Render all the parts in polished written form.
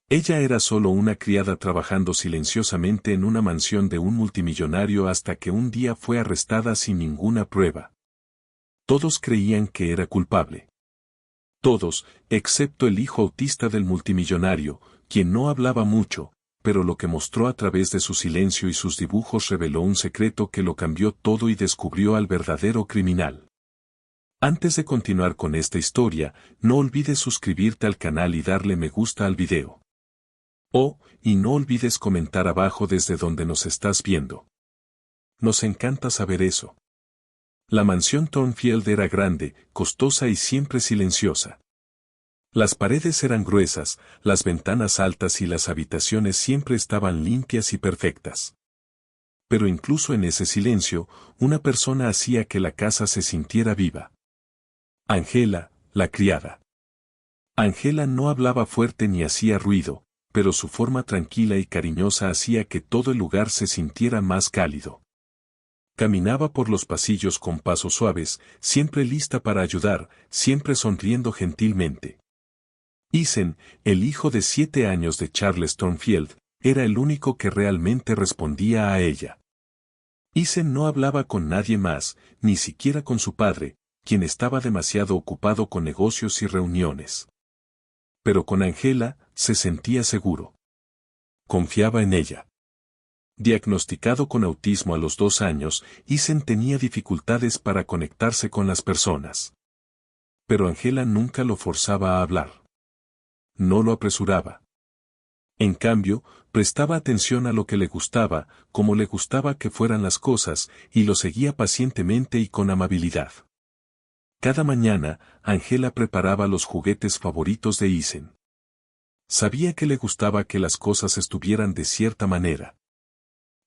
Ella era solo una criada trabajando silenciosamente en una mansión de un multimillonario hasta que un día fue arrestada sin ninguna prueba. Todos creían que era culpable. Todos, excepto el hijo autista del multimillonario, quien no hablaba mucho, pero lo que mostró a través de su silencio y sus dibujos reveló un secreto que lo cambió todo y descubrió al verdadero criminal. Antes de continuar con esta historia, no olvides suscribirte al canal y darle me gusta al video. Oh, y no olvides comentar abajo desde donde nos estás viendo. Nos encanta saber eso. La mansión Thornfield era grande, costosa y siempre silenciosa. Las paredes eran gruesas, las ventanas altas y las habitaciones siempre estaban limpias y perfectas. Pero incluso en ese silencio, una persona hacía que la casa se sintiera viva. Angela, la criada. Angela no hablaba fuerte ni hacía ruido, pero su forma tranquila y cariñosa hacía que todo el lugar se sintiera más cálido. Caminaba por los pasillos con pasos suaves, siempre lista para ayudar, siempre sonriendo gentilmente. Ethan, el hijo de 7 años de Charles Thornfield, era el único que realmente respondía a ella. Ethan no hablaba con nadie más, ni siquiera con su padre, quien estaba demasiado ocupado con negocios y reuniones. Pero con Angela, se sentía seguro. Confiaba en ella. Diagnosticado con autismo a los 2 años, Ethan tenía dificultades para conectarse con las personas. Pero Angela nunca lo forzaba a hablar. No lo apresuraba. En cambio, prestaba atención a lo que le gustaba, como le gustaba que fueran las cosas, y lo seguía pacientemente y con amabilidad. Cada mañana, Angela preparaba los juguetes favoritos de Ethan. Sabía que le gustaba que las cosas estuvieran de cierta manera.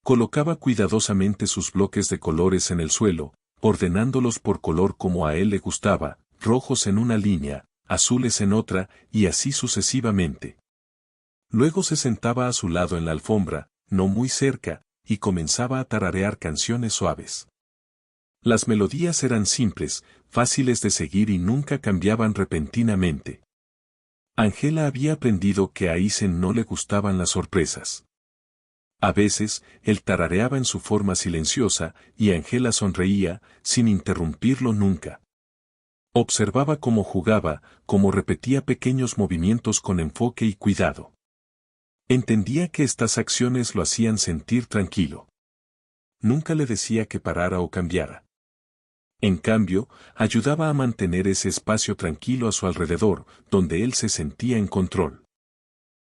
Colocaba cuidadosamente sus bloques de colores en el suelo, ordenándolos por color como a él le gustaba, rojos en una línea, azules en otra, y así sucesivamente. Luego se sentaba a su lado en la alfombra, no muy cerca, y comenzaba a tararear canciones suaves. Las melodías eran simples, fáciles de seguir y nunca cambiaban repentinamente. Angela había aprendido que a Ethan no le gustaban las sorpresas. A veces, él tarareaba en su forma silenciosa, y Angela sonreía, sin interrumpirlo nunca. Observaba cómo jugaba, cómo repetía pequeños movimientos con enfoque y cuidado. Entendía que estas acciones lo hacían sentir tranquilo. Nunca le decía que parara o cambiara. En cambio, ayudaba a mantener ese espacio tranquilo a su alrededor, donde él se sentía en control.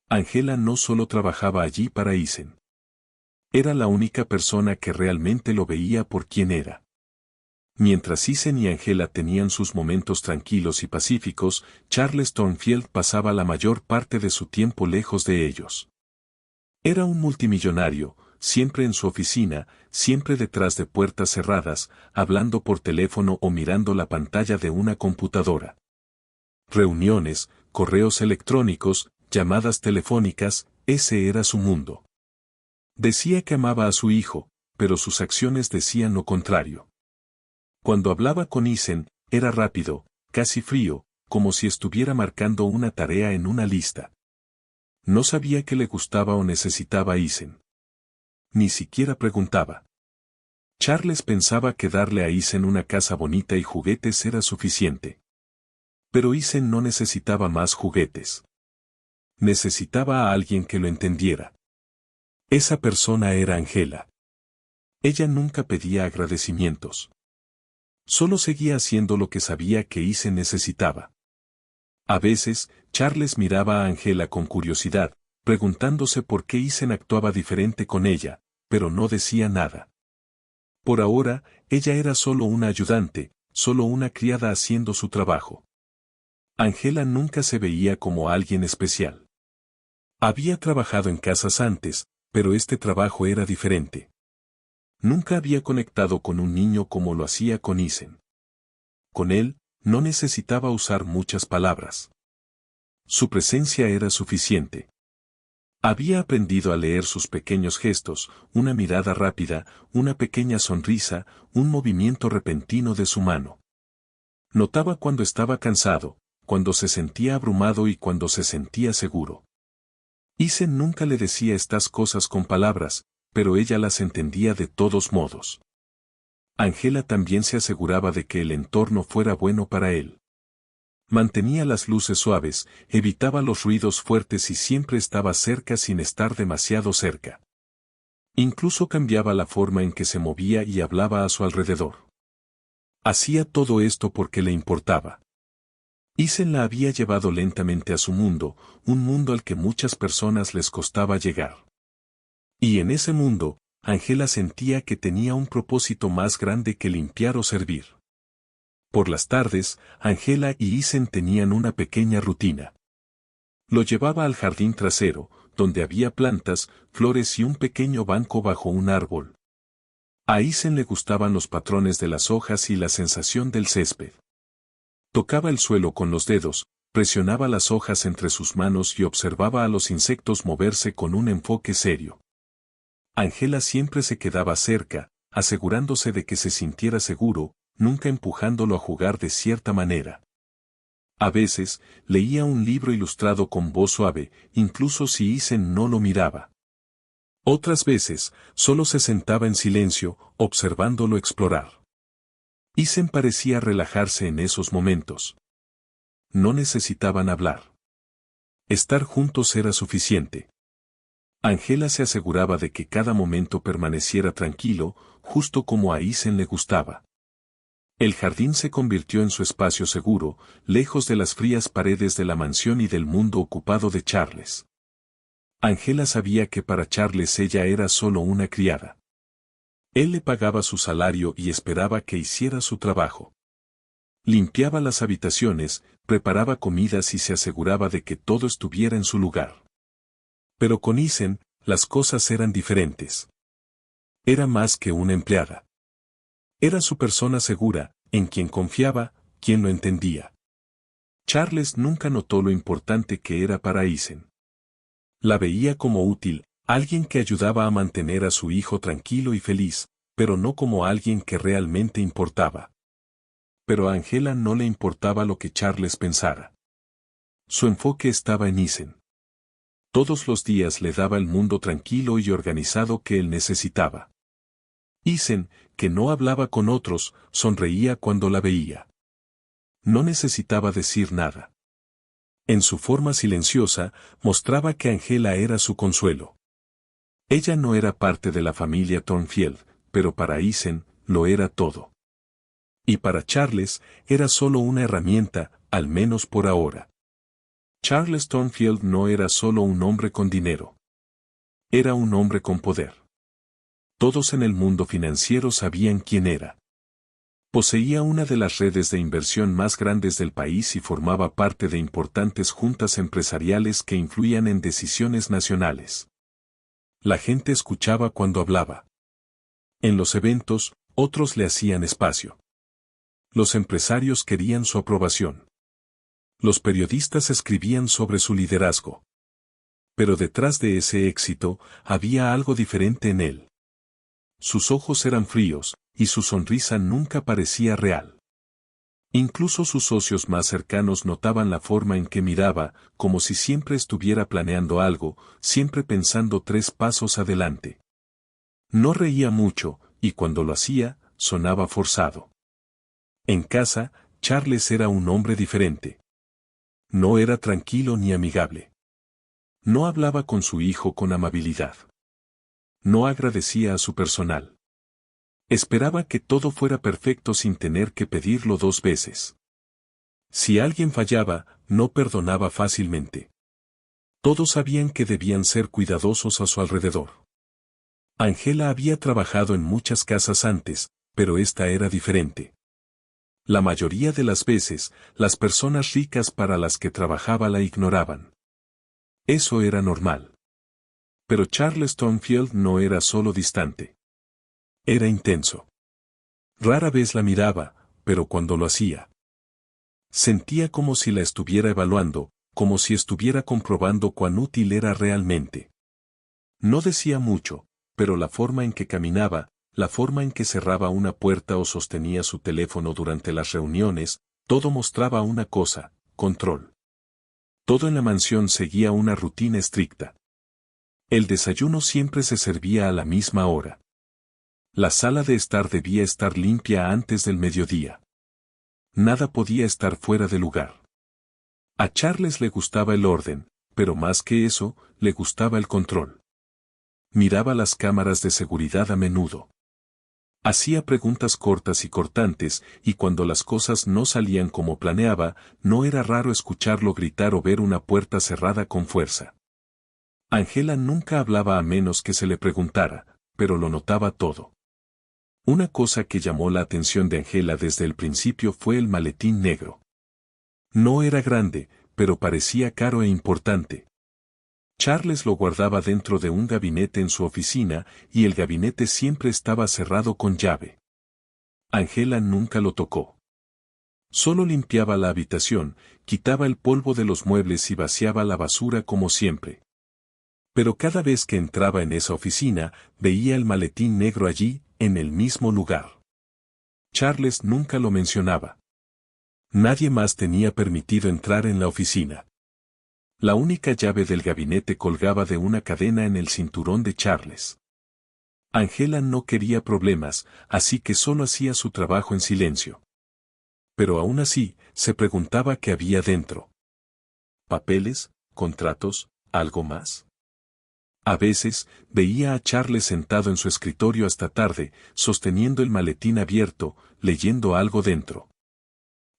Angela no solo trabajaba allí para Ethan. Era la única persona que realmente lo veía por quien era. Mientras Ethan y Angela tenían sus momentos tranquilos y pacíficos, Charles Thornfield pasaba la mayor parte de su tiempo lejos de ellos. Era un multimillonario, siempre en su oficina, siempre detrás de puertas cerradas, hablando por teléfono o mirando la pantalla de una computadora. Reuniones, correos electrónicos, llamadas telefónicas, ese era su mundo. Decía que amaba a su hijo, pero sus acciones decían lo contrario. Cuando hablaba con Ethan, era rápido, casi frío, como si estuviera marcando una tarea en una lista. No sabía que le gustaba o necesitaba a Ethan. Ni siquiera preguntaba. Charles pensaba que darle a Ethan una casa bonita y juguetes era suficiente. Pero Ethan no necesitaba más juguetes. Necesitaba a alguien que lo entendiera. Esa persona era Angela. Ella nunca pedía agradecimientos. Solo seguía haciendo lo que sabía que Ethan necesitaba. A veces, Charles miraba a Angela con curiosidad, preguntándose por qué Ethan actuaba diferente con ella, pero no decía nada. Por ahora, ella era solo una ayudante, solo una criada haciendo su trabajo. Angela nunca se veía como alguien especial. Había trabajado en casas antes, pero este trabajo era diferente. Nunca había conectado con un niño como lo hacía con Ethan. Con él, no necesitaba usar muchas palabras. Su presencia era suficiente. Había aprendido a leer sus pequeños gestos, una mirada rápida, una pequeña sonrisa, un movimiento repentino de su mano. Notaba cuando estaba cansado, cuando se sentía abrumado y cuando se sentía seguro. Isen nunca le decía estas cosas con palabras, pero ella las entendía de todos modos. Angela también se aseguraba de que el entorno fuera bueno para él. Mantenía las luces suaves, evitaba los ruidos fuertes y siempre estaba cerca sin estar demasiado cerca. Incluso cambiaba la forma en que se movía y hablaba a su alrededor. Hacía todo esto porque le importaba. Isen la había llevado lentamente a su mundo, un mundo al que muchas personas les costaba llegar. Y en ese mundo, Angela sentía que tenía un propósito más grande que limpiar o servir. Por las tardes, Angela y Isen tenían una pequeña rutina. Lo llevaba al jardín trasero, donde había plantas, flores y un pequeño banco bajo un árbol. A Isen le gustaban los patrones de las hojas y la sensación del césped. Tocaba el suelo con los dedos, presionaba las hojas entre sus manos y observaba a los insectos moverse con un enfoque serio. Angela siempre se quedaba cerca, asegurándose de que se sintiera seguro, nunca empujándolo a jugar de cierta manera. A veces, leía un libro ilustrado con voz suave, incluso si Isen no lo miraba. Otras veces, solo se sentaba en silencio, observándolo explorar. Isen parecía relajarse en esos momentos. No necesitaban hablar. Estar juntos era suficiente. Angela se aseguraba de que cada momento permaneciera tranquilo, justo como a Isen le gustaba. El jardín se convirtió en su espacio seguro, lejos de las frías paredes de la mansión y del mundo ocupado de Charles. Angela sabía que para Charles ella era solo una criada. Él le pagaba su salario y esperaba que hiciera su trabajo. Limpiaba las habitaciones, preparaba comidas y se aseguraba de que todo estuviera en su lugar. Pero con Isen, las cosas eran diferentes. Era más que una empleada. Era su persona segura, en quien confiaba, quien lo entendía. Charles nunca notó lo importante que era para Isen. La veía como útil, alguien que ayudaba a mantener a su hijo tranquilo y feliz, pero no como alguien que realmente importaba. Pero a Angela no le importaba lo que Charles pensara. Su enfoque estaba en Isen. Todos los días le daba el mundo tranquilo y organizado que él necesitaba. Isen, que no hablaba con otros, sonreía cuando la veía. No necesitaba decir nada. En su forma silenciosa, mostraba que Angela era su consuelo. Ella no era parte de la familia Thornfield, pero para Isen, lo era todo. Y para Charles, era solo una herramienta, al menos por ahora. Charles Thornfield no era solo un hombre con dinero. Era un hombre con poder. Todos en el mundo financiero sabían quién era. Poseía una de las redes de inversión más grandes del país y formaba parte de importantes juntas empresariales que influían en decisiones nacionales. La gente escuchaba cuando hablaba. En los eventos, otros le hacían espacio. Los empresarios querían su aprobación. Los periodistas escribían sobre su liderazgo. Pero detrás de ese éxito, había algo diferente en él. Sus ojos eran fríos, y su sonrisa nunca parecía real. Incluso sus socios más cercanos notaban la forma en que miraba, como si siempre estuviera planeando algo, siempre pensando 3 pasos adelante. No reía mucho, y cuando lo hacía, sonaba forzado. En casa, Charles era un hombre diferente. No era tranquilo ni amigable. No hablaba con su hijo con amabilidad. No agradecía a su personal. Esperaba que todo fuera perfecto sin tener que pedirlo 2 veces. Si alguien fallaba, no perdonaba fácilmente. Todos sabían que debían ser cuidadosos a su alrededor. Angela había trabajado en muchas casas antes, pero esta era diferente. La mayoría de las veces, las personas ricas para las que trabajaba la ignoraban. Eso era normal. Pero Charles Thornfield no era solo distante. Era intenso. Rara vez la miraba, pero cuando lo hacía, sentía como si la estuviera evaluando, como si estuviera comprobando cuán útil era realmente. No decía mucho, pero la forma en que caminaba, la forma en que cerraba una puerta o sostenía su teléfono durante las reuniones, todo mostraba una cosa: control. Todo en la mansión seguía una rutina estricta. El desayuno siempre se servía a la misma hora. La sala de estar debía estar limpia antes del mediodía. Nada podía estar fuera de lugar. A Charles le gustaba el orden, pero más que eso, le gustaba el control. Miraba las cámaras de seguridad a menudo. Hacía preguntas cortas y cortantes, y cuando las cosas no salían como planeaba, no era raro escucharlo gritar o ver una puerta cerrada con fuerza. Angela nunca hablaba a menos que se le preguntara, pero lo notaba todo. Una cosa que llamó la atención de Angela desde el principio fue el maletín negro. No era grande, pero parecía caro e importante. Charles lo guardaba dentro de un gabinete en su oficina, y el gabinete siempre estaba cerrado con llave. Angela nunca lo tocó. Solo limpiaba la habitación, quitaba el polvo de los muebles y vaciaba la basura como siempre. Pero cada vez que entraba en esa oficina, veía el maletín negro allí, en el mismo lugar. Charles nunca lo mencionaba. Nadie más tenía permitido entrar en la oficina. La única llave del gabinete colgaba de una cadena en el cinturón de Charles. Angela no quería problemas, así que solo hacía su trabajo en silencio. Pero aún así, se preguntaba qué había dentro. ¿Papeles? ¿Contratos? ¿Algo más? A veces, veía a Charles sentado en su escritorio hasta tarde, sosteniendo el maletín abierto, leyendo algo dentro.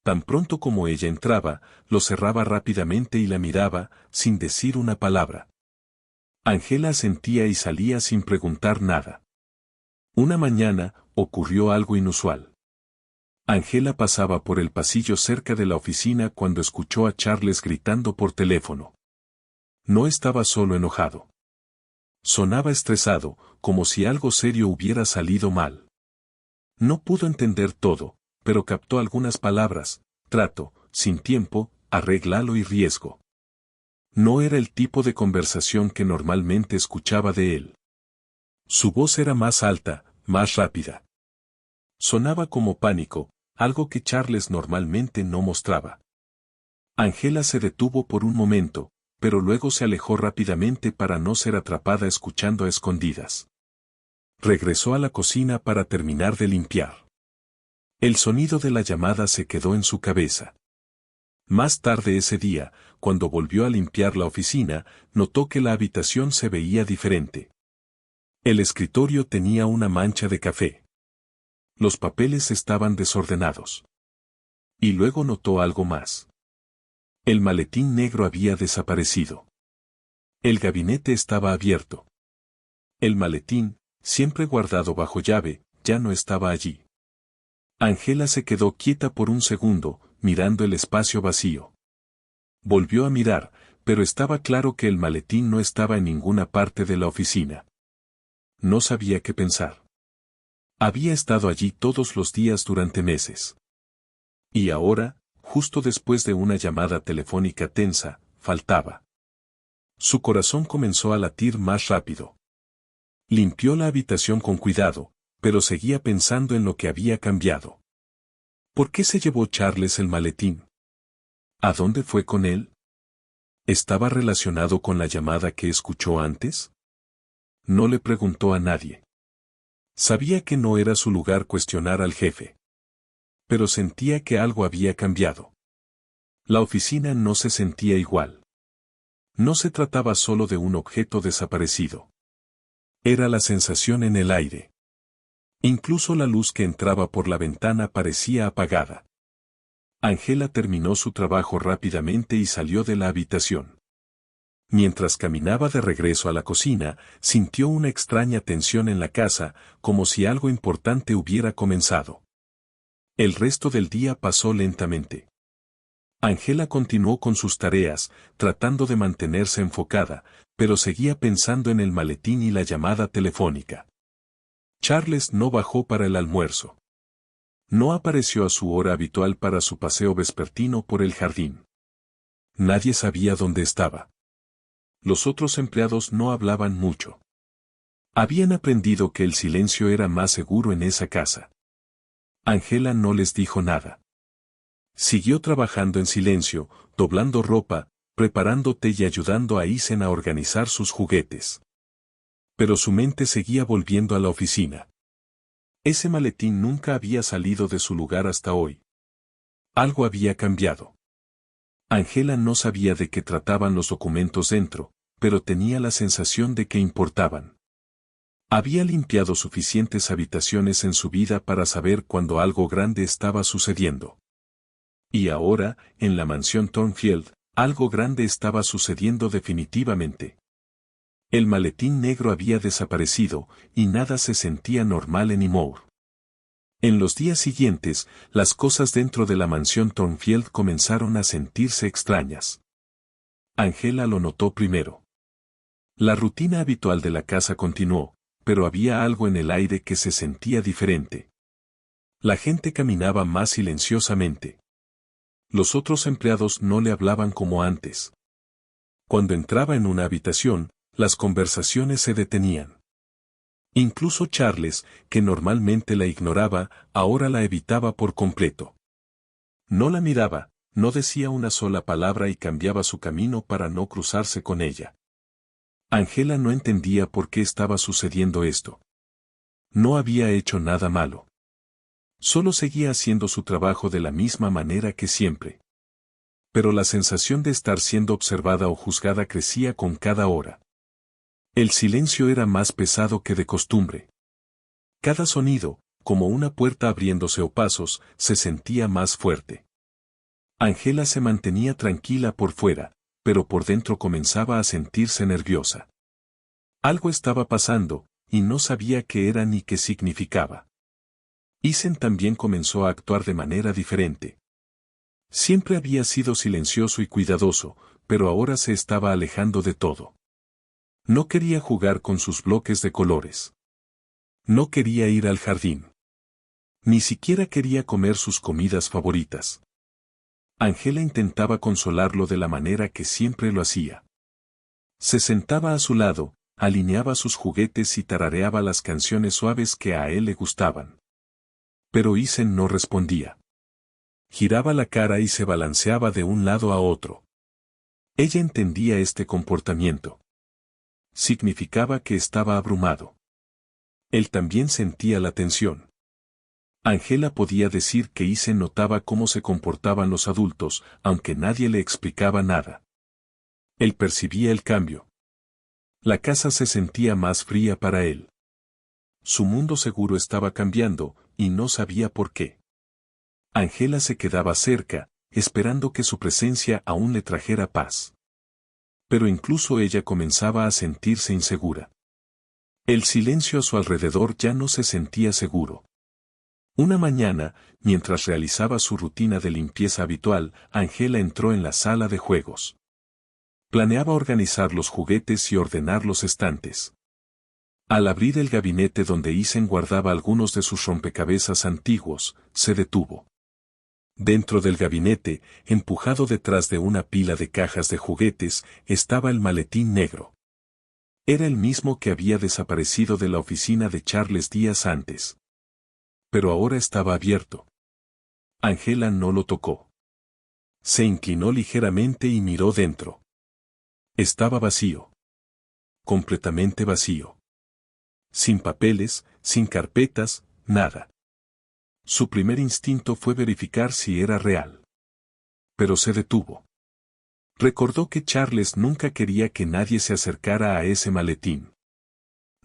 Tan pronto como ella entraba, lo cerraba rápidamente y la miraba, sin decir una palabra. Angela asentía y salía sin preguntar nada. Una mañana, ocurrió algo inusual. Angela pasaba por el pasillo cerca de la oficina cuando escuchó a Charles gritando por teléfono. No estaba solo enojado. Sonaba estresado, como si algo serio hubiera salido mal. No pudo entender todo, pero captó algunas palabras: trato, sin tiempo, arréglalo y riesgo. No era el tipo de conversación que normalmente escuchaba de él. Su voz era más alta, más rápida. Sonaba como pánico, algo que Charles normalmente no mostraba. Angela se detuvo por un momento, pero luego se alejó rápidamente para no ser atrapada escuchando a escondidas. Regresó a la cocina para terminar de limpiar. El sonido de la llamada se quedó en su cabeza. Más tarde ese día, cuando volvió a limpiar la oficina, notó que la habitación se veía diferente. El escritorio tenía una mancha de café. Los papeles estaban desordenados. Y luego notó algo más. El maletín negro había desaparecido. El gabinete estaba abierto. El maletín, siempre guardado bajo llave, ya no estaba allí. Angela se quedó quieta por un segundo, mirando el espacio vacío. Volvió a mirar, pero estaba claro que el maletín no estaba en ninguna parte de la oficina. No sabía qué pensar. Había estado allí todos los días durante meses. Y ahora, justo después de una llamada telefónica tensa, faltaba. Su corazón comenzó a latir más rápido. Limpió la habitación con cuidado, pero seguía pensando en lo que había cambiado. ¿Por qué se llevó Charles el maletín? ¿A dónde fue con él? ¿Estaba relacionado con la llamada que escuchó antes? No le preguntó a nadie. Sabía que no era su lugar cuestionar al jefe. Pero sentía que algo había cambiado. La oficina no se sentía igual. No se trataba solo de un objeto desaparecido. Era la sensación en el aire. Incluso la luz que entraba por la ventana parecía apagada. Angela terminó su trabajo rápidamente y salió de la habitación. Mientras caminaba de regreso a la cocina, sintió una extraña tensión en la casa, como si algo importante hubiera comenzado. El resto del día pasó lentamente. Angela continuó con sus tareas, tratando de mantenerse enfocada, pero seguía pensando en el maletín y la llamada telefónica. Charles no bajó para el almuerzo. No apareció a su hora habitual para su paseo vespertino por el jardín. Nadie sabía dónde estaba. Los otros empleados no hablaban mucho. Habían aprendido que el silencio era más seguro en esa casa. Angela no les dijo nada. Siguió trabajando en silencio, doblando ropa, preparando té y ayudando a Isen a organizar sus juguetes. Pero su mente seguía volviendo a la oficina. Ese maletín nunca había salido de su lugar hasta hoy. Algo había cambiado. Angela no sabía de qué trataban los documentos dentro, pero tenía la sensación de que importaban. Había limpiado suficientes habitaciones en su vida para saber cuando algo grande estaba sucediendo. Y ahora, en la mansión Thornfield, algo grande estaba sucediendo definitivamente. El maletín negro había desaparecido, y nada se sentía normal en Moore. En los días siguientes, las cosas dentro de la mansión Thornfield comenzaron a sentirse extrañas. Angela lo notó primero. La rutina habitual de la casa continuó, pero había algo en el aire que se sentía diferente. La gente caminaba más silenciosamente. Los otros empleados no le hablaban como antes. Cuando entraba en una habitación, las conversaciones se detenían. Incluso Charles, que normalmente la ignoraba, ahora la evitaba por completo. No la miraba, no decía una sola palabra y cambiaba su camino para no cruzarse con ella. Angela no entendía por qué estaba sucediendo esto. No había hecho nada malo. Solo seguía haciendo su trabajo de la misma manera que siempre. Pero la sensación de estar siendo observada o juzgada crecía con cada hora. El silencio era más pesado que de costumbre. Cada sonido, como una puerta abriéndose o pasos, se sentía más fuerte. Angela se mantenía tranquila por fuera, pero por dentro comenzaba a sentirse nerviosa. Algo estaba pasando, y no sabía qué era ni qué significaba. Isen también comenzó a actuar de manera diferente. Siempre había sido silencioso y cuidadoso, pero ahora se estaba alejando de todo. No quería jugar con sus bloques de colores. No quería ir al jardín. Ni siquiera quería comer sus comidas favoritas. Angela intentaba consolarlo de la manera que siempre lo hacía. Se sentaba a su lado, alineaba sus juguetes y tarareaba las canciones suaves que a él le gustaban. Pero Isen no respondía. Giraba la cara y se balanceaba de un lado a otro. Ella entendía este comportamiento. Significaba que estaba abrumado. Él también sentía la tensión. Angela podía decir que Isen notaba cómo se comportaban los adultos, aunque nadie le explicaba nada. Él percibía el cambio. La casa se sentía más fría para él. Su mundo seguro estaba cambiando, y no sabía por qué. Angela se quedaba cerca, esperando que su presencia aún le trajera paz. Pero incluso ella comenzaba a sentirse insegura. El silencio a su alrededor ya no se sentía seguro. Una mañana, mientras realizaba su rutina de limpieza habitual, Angela entró en la sala de juegos. Planeaba organizar los juguetes y ordenar los estantes. Al abrir el gabinete donde Isen guardaba algunos de sus rompecabezas antiguos, se detuvo. Dentro del gabinete, empujado detrás de una pila de cajas de juguetes, estaba el maletín negro. Era el mismo que había desaparecido de la oficina de Charles días antes. Pero ahora estaba abierto. Angela no lo tocó. Se inclinó ligeramente y miró dentro. Estaba vacío. Completamente vacío. Sin papeles, sin carpetas, nada. Su primer instinto fue verificar si era real. Pero se detuvo. Recordó que Charles nunca quería que nadie se acercara a ese maletín.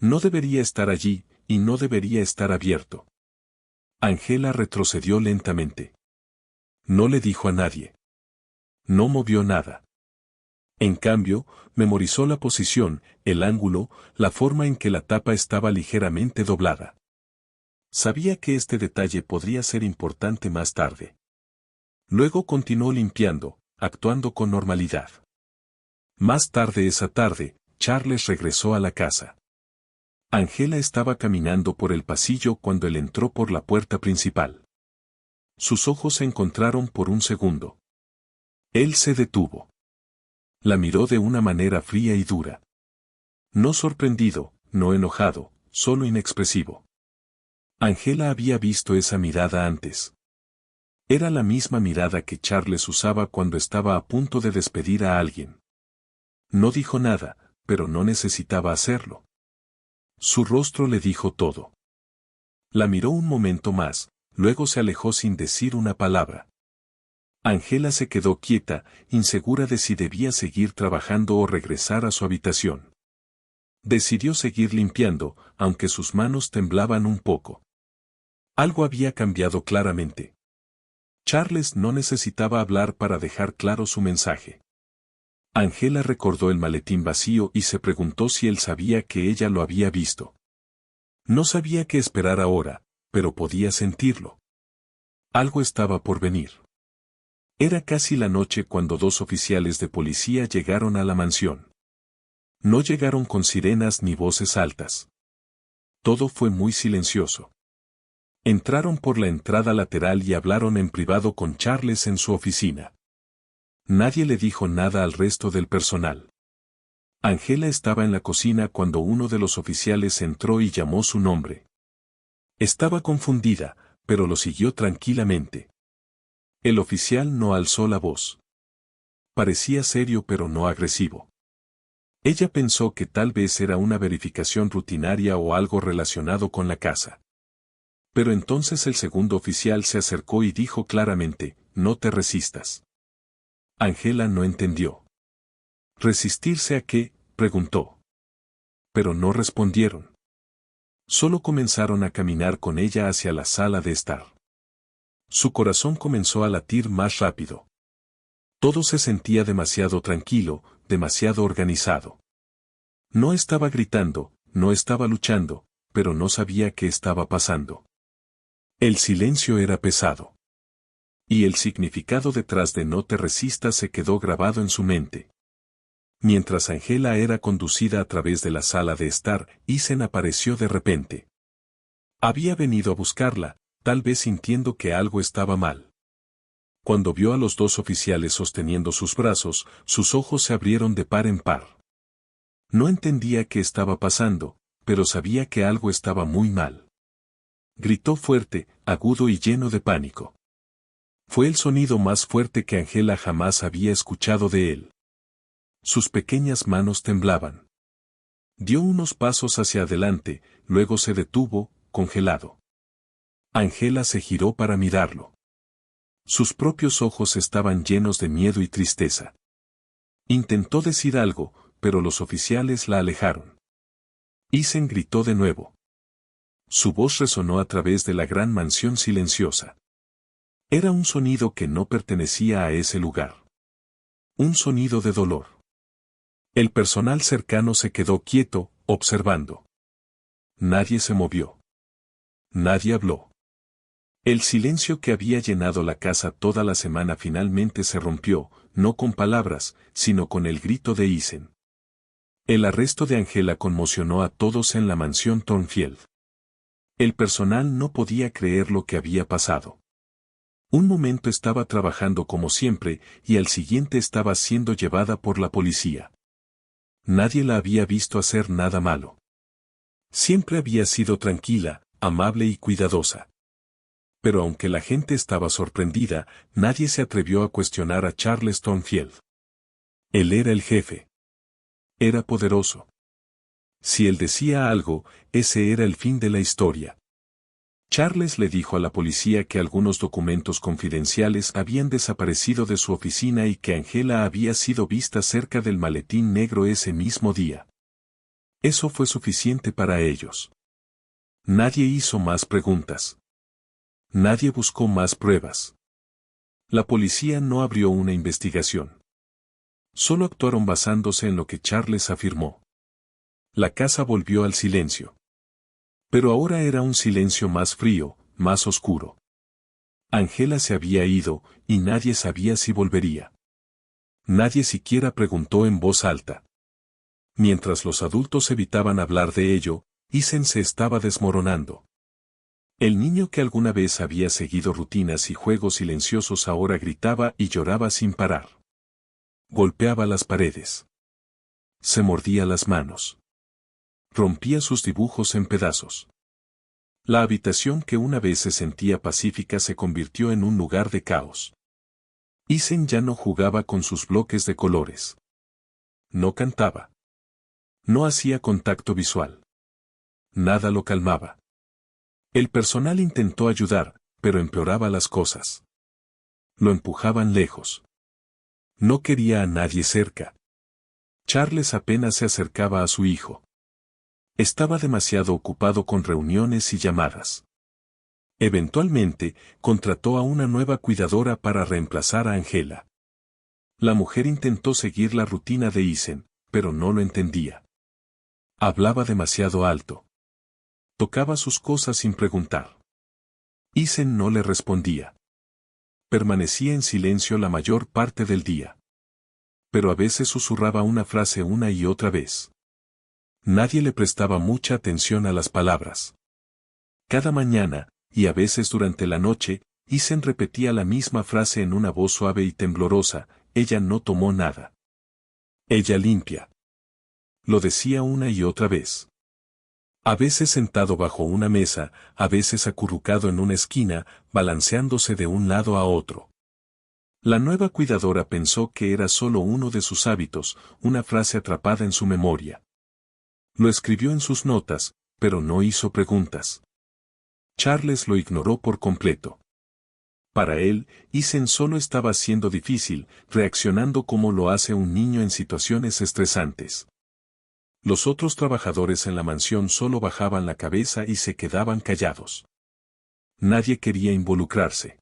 No debería estar allí, y no debería estar abierto. Angela retrocedió lentamente. No le dijo a nadie. No movió nada. En cambio, memorizó la posición, el ángulo, la forma en que la tapa estaba ligeramente doblada. Sabía que este detalle podría ser importante más tarde. Luego continuó limpiando, actuando con normalidad. Más tarde esa tarde, Charles regresó a la casa. Angela estaba caminando por el pasillo cuando él entró por la puerta principal. Sus ojos se encontraron por un segundo. Él se detuvo. La miró de una manera fría y dura. No sorprendido, no enojado, solo inexpresivo. Angela había visto esa mirada antes. Era la misma mirada que Charles usaba cuando estaba a punto de despedir a alguien. No dijo nada, pero no necesitaba hacerlo. Su rostro le dijo todo. La miró un momento más, luego se alejó sin decir una palabra. Angela se quedó quieta, insegura de si debía seguir trabajando o regresar a su habitación. Decidió seguir limpiando, aunque sus manos temblaban un poco. Algo había cambiado claramente. Charles no necesitaba hablar para dejar claro su mensaje. Angela recordó el maletín vacío y se preguntó si él sabía que ella lo había visto. No sabía qué esperar ahora, pero podía sentirlo. Algo estaba por venir. Era casi la noche cuando dos oficiales de policía llegaron a la mansión. No llegaron con sirenas ni voces altas. Todo fue muy silencioso. Entraron por la entrada lateral y hablaron en privado con Charles en su oficina. Nadie le dijo nada al resto del personal. Angela estaba en la cocina cuando uno de los oficiales entró y llamó su nombre. Estaba confundida, pero lo siguió tranquilamente. El oficial no alzó la voz. Parecía serio pero no agresivo. Ella pensó que tal vez era una verificación rutinaria o algo relacionado con la casa. Pero entonces el segundo oficial se acercó y dijo claramente, «No te resistas». Angela no entendió. ¿Resistirse a qué?, preguntó. Pero no respondieron. Solo comenzaron a caminar con ella hacia la sala de estar. Su corazón comenzó a latir más rápido. Todo se sentía demasiado tranquilo, demasiado organizado. No estaba gritando, no estaba luchando, pero no sabía qué estaba pasando. El silencio era pesado. Y el significado detrás de no te resistas se quedó grabado en su mente. Mientras Angela era conducida a través de la sala de estar, Isen apareció de repente. Había venido a buscarla, tal vez sintiendo que algo estaba mal. Cuando vio a los dos oficiales sosteniendo sus brazos, sus ojos se abrieron de par en par. No entendía qué estaba pasando, pero sabía que algo estaba muy mal. Gritó fuerte, agudo y lleno de pánico. Fue el sonido más fuerte que Angela jamás había escuchado de él. Sus pequeñas manos temblaban. Dio unos pasos hacia adelante, luego se detuvo, congelado. Angela se giró para mirarlo. Sus propios ojos estaban llenos de miedo y tristeza. Intentó decir algo, pero los oficiales la alejaron. Isen gritó de nuevo. Su voz resonó a través de la gran mansión silenciosa. Era un sonido que no pertenecía a ese lugar. Un sonido de dolor. El personal cercano se quedó quieto, observando. Nadie se movió. Nadie habló. El silencio que había llenado la casa toda la semana finalmente se rompió, no con palabras, sino con el grito de Isen. El arresto de Angela conmocionó a todos en la mansión Thornfield. El personal no podía creer lo que había pasado. Un momento estaba trabajando como siempre, y al siguiente estaba siendo llevada por la policía. Nadie la había visto hacer nada malo. Siempre había sido tranquila, amable y cuidadosa. Pero aunque la gente estaba sorprendida, nadie se atrevió a cuestionar a Charles Thornfield. Él era el jefe. Era poderoso. Si él decía algo, ese era el fin de la historia. Charles le dijo a la policía que algunos documentos confidenciales habían desaparecido de su oficina y que Angela había sido vista cerca del maletín negro ese mismo día. Eso fue suficiente para ellos. Nadie hizo más preguntas. Nadie buscó más pruebas. La policía no abrió una investigación. Solo actuaron basándose en lo que Charles afirmó. La casa volvió al silencio. Pero ahora era un silencio más frío, más oscuro. Angela se había ido, y nadie sabía si volvería. Nadie siquiera preguntó en voz alta. Mientras los adultos evitaban hablar de ello, Isen se estaba desmoronando. El niño que alguna vez había seguido rutinas y juegos silenciosos ahora gritaba y lloraba sin parar. Golpeaba las paredes. Se mordía las manos. Rompía sus dibujos en pedazos. La habitación que una vez se sentía pacífica se convirtió en un lugar de caos. Isen ya no jugaba con sus bloques de colores. No cantaba. No hacía contacto visual. nada lo calmaba. El personal intentó ayudar, pero empeoraba las cosas. Lo empujaban lejos. No quería a nadie cerca. Charles apenas se acercaba a su hijo. Estaba demasiado ocupado con reuniones y llamadas. Eventualmente, contrató a una nueva cuidadora para reemplazar a Angela. La mujer intentó seguir la rutina de Isen, pero no lo entendía. Hablaba demasiado alto. Tocaba sus cosas sin preguntar. Isen no le respondía. Permanecía en silencio la mayor parte del día. Pero a veces susurraba una frase una y otra vez. Nadie le prestaba mucha atención a las palabras. Cada mañana, y a veces durante la noche, Isen repetía la misma frase en una voz suave y temblorosa: ella no tomó nada. Ella limpia. Lo decía una y otra vez. A veces sentado bajo una mesa, a veces acurrucado en una esquina, balanceándose de un lado a otro. La nueva cuidadora pensó que era solo uno de sus hábitos, una frase atrapada en su memoria. Lo escribió en sus notas, pero no hizo preguntas. Charles lo ignoró por completo. Para él, Isen solo estaba siendo difícil, reaccionando como lo hace un niño en situaciones estresantes. Los otros trabajadores en la mansión solo bajaban la cabeza y se quedaban callados. Nadie quería involucrarse.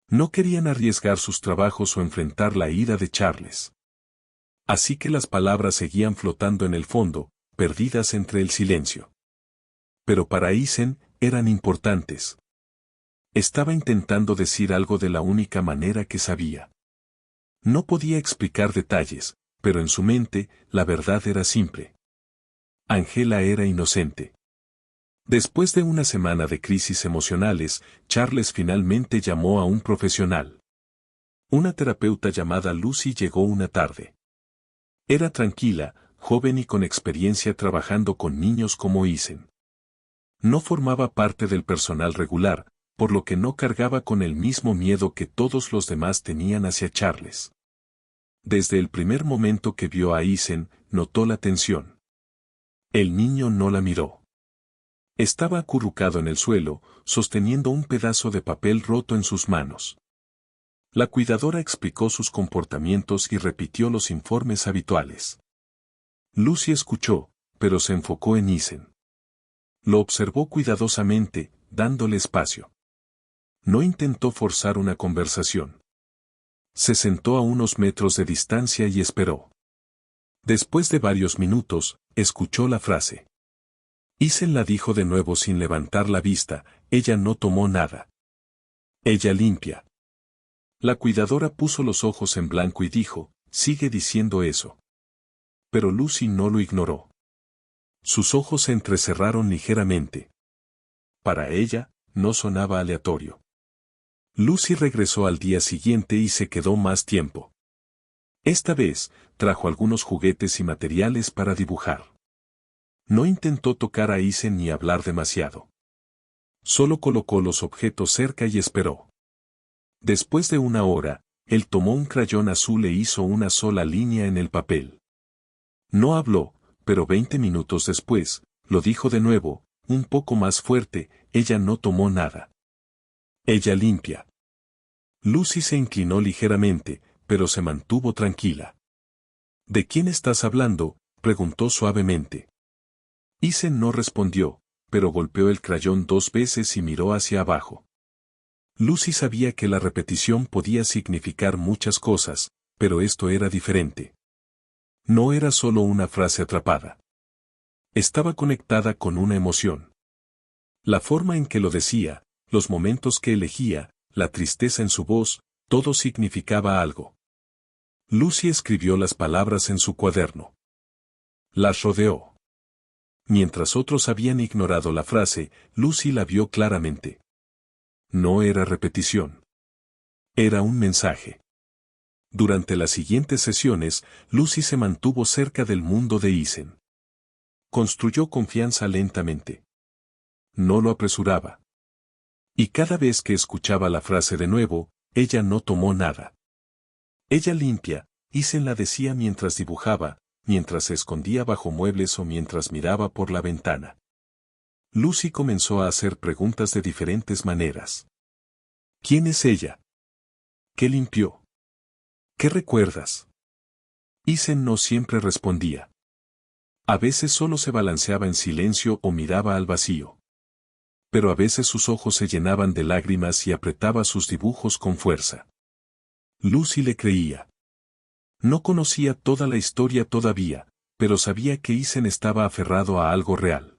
No querían arriesgar sus trabajos o enfrentar la ira de Charles. Así que las palabras seguían flotando en el fondo, perdidas entre el silencio. Pero para Isen, eran importantes. Estaba intentando decir algo de la única manera que sabía. No podía explicar detalles, pero en su mente, la verdad era simple. Angela era inocente. Después de una semana de crisis emocionales, Charles finalmente llamó a un profesional. Una terapeuta llamada Lucy llegó una tarde. Era tranquila, joven y con experiencia trabajando con niños como Isen. No formaba parte del personal regular, por lo que no cargaba con el mismo miedo que todos los demás tenían hacia Charles. Desde el primer momento que vio a Isen, notó la tensión. El niño no la miró. Estaba acurrucado en el suelo, sosteniendo un pedazo de papel roto en sus manos. La cuidadora explicó sus comportamientos y repitió los informes habituales. Lucy escuchó, pero se enfocó en Isen. Lo observó cuidadosamente, dándole espacio. No intentó forzar una conversación. Se sentó a unos metros de distancia y esperó. Después de varios minutos, escuchó la frase. Isen la dijo de nuevo sin levantar la vista: ella no tomó nada. Ella limpia. La cuidadora puso los ojos en blanco y dijo: sigue diciendo eso. Pero Lucy no lo ignoró. Sus ojos se entrecerraron ligeramente. Para ella, no sonaba aleatorio. Lucy regresó al día siguiente y se quedó más tiempo. Esta vez, trajo algunos juguetes y materiales para dibujar. No intentó tocar a Isen ni hablar demasiado. Solo colocó los objetos cerca y esperó. Después de una hora, él tomó un crayón azul e hizo una sola línea en el papel. No habló, pero 20 minutos después, lo dijo de nuevo, un poco más fuerte: ella no tomó nada. Ella limpia. Lucy se inclinó ligeramente, pero se mantuvo tranquila. ¿De quién estás hablando?, preguntó suavemente. Isen no respondió, pero golpeó el crayón 2 veces y miró hacia abajo. Lucy sabía que la repetición podía significar muchas cosas, pero esto era diferente. No era solo una frase atrapada. Estaba conectada con una emoción. La forma en que lo decía, los momentos que elegía, la tristeza en su voz, todo significaba algo. Lucy escribió las palabras en su cuaderno. Las rodeó. Mientras otros habían ignorado la frase, Lucy la vio claramente. No era repetición. Era un mensaje. Durante las siguientes sesiones, Lucy se mantuvo cerca del mundo de Isen. Construyó confianza lentamente. No lo apresuraba. Y cada vez que escuchaba la frase de nuevo, ella no tomó nada. Ella limpia, Isen la decía mientras dibujaba, mientras se escondía bajo muebles o mientras miraba por la ventana. Lucy comenzó a hacer preguntas de diferentes maneras. ¿Quién es ella? ¿Qué limpió? ¿Qué recuerdas? Isen no siempre respondía. A veces solo se balanceaba en silencio o miraba al vacío. Pero a veces sus ojos se llenaban de lágrimas y apretaba sus dibujos con fuerza. Lucy le creía. No conocía toda la historia todavía, pero sabía que Isen estaba aferrado a algo real.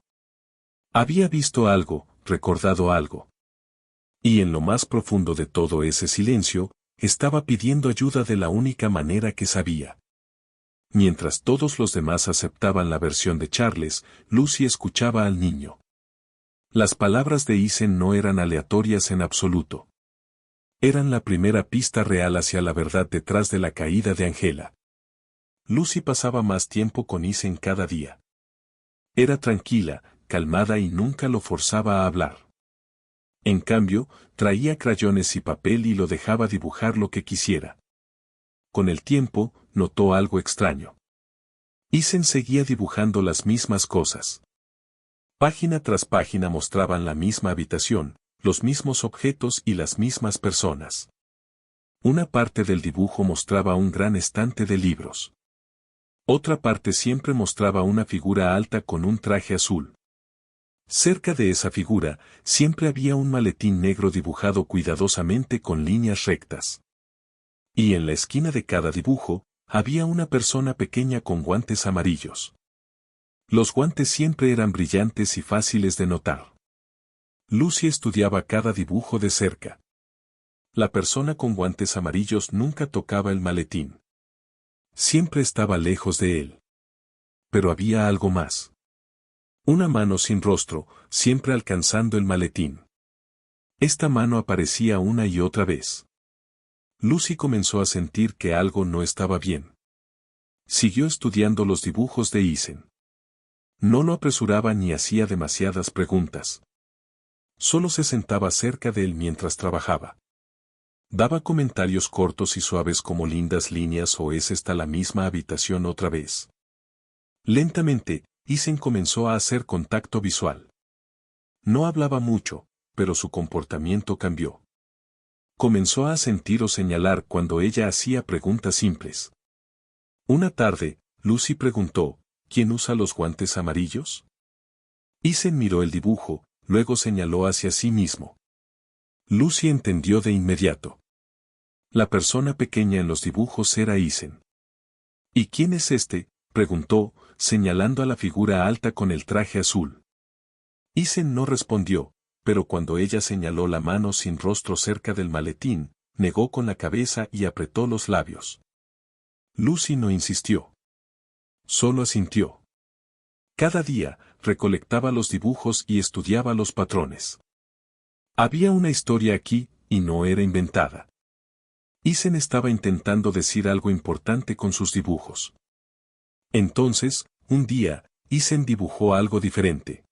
Había visto algo, recordado algo. Y en lo más profundo de todo ese silencio, estaba pidiendo ayuda de la única manera que sabía. Mientras todos los demás aceptaban la versión de Charles, Lucy escuchaba al niño. Las palabras de Isen no eran aleatorias en absoluto. Eran la primera pista real hacia la verdad detrás de la caída de Angela. Lucy pasaba más tiempo con Isen cada día. Era tranquila, calmada y nunca lo forzaba a hablar. En cambio, traía crayones y papel y lo dejaba dibujar lo que quisiera. Con el tiempo, notó algo extraño. Isen seguía dibujando las mismas cosas. Página tras página mostraban la misma habitación, los mismos objetos y las mismas personas. Una parte del dibujo mostraba un gran estante de libros. Otra parte siempre mostraba una figura alta con un traje azul. Cerca de esa figura, siempre había un maletín negro dibujado cuidadosamente con líneas rectas. Y en la esquina de cada dibujo, había una persona pequeña con guantes amarillos. Los guantes siempre eran brillantes y fáciles de notar. Lucy estudiaba cada dibujo de cerca. La persona con guantes amarillos nunca tocaba el maletín. Siempre estaba lejos de él. Pero había algo más. Una mano sin rostro, siempre alcanzando el maletín. Esta mano aparecía una y otra vez. Lucy comenzó a sentir que algo no estaba bien. Siguió estudiando los dibujos de Isen. No lo apresuraba ni hacía demasiadas preguntas. Solo se sentaba cerca de él mientras trabajaba. Daba comentarios cortos y suaves como lindas líneas o ¿es esta la misma habitación otra vez? Lentamente, Isen comenzó a hacer contacto visual. No hablaba mucho, pero su comportamiento cambió. Comenzó a sentir o señalar cuando ella hacía preguntas simples. Una tarde, Lucy preguntó, ¿quién usa los guantes amarillos? Isen miró el dibujo, luego señaló hacia sí mismo. Lucy entendió de inmediato. La persona pequeña en los dibujos era Isen. ¿Y quién es este?, preguntó, señalando a la figura alta con el traje azul. Isen no respondió, pero cuando ella señaló la mano sin rostro cerca del maletín, negó con la cabeza y apretó los labios. Lucy no insistió. Solo asintió. Cada día, recolectaba los dibujos y estudiaba los patrones. Había una historia aquí, y no era inventada. Isen estaba intentando decir algo importante con sus dibujos. Entonces, un día, Isen dibujó algo diferente.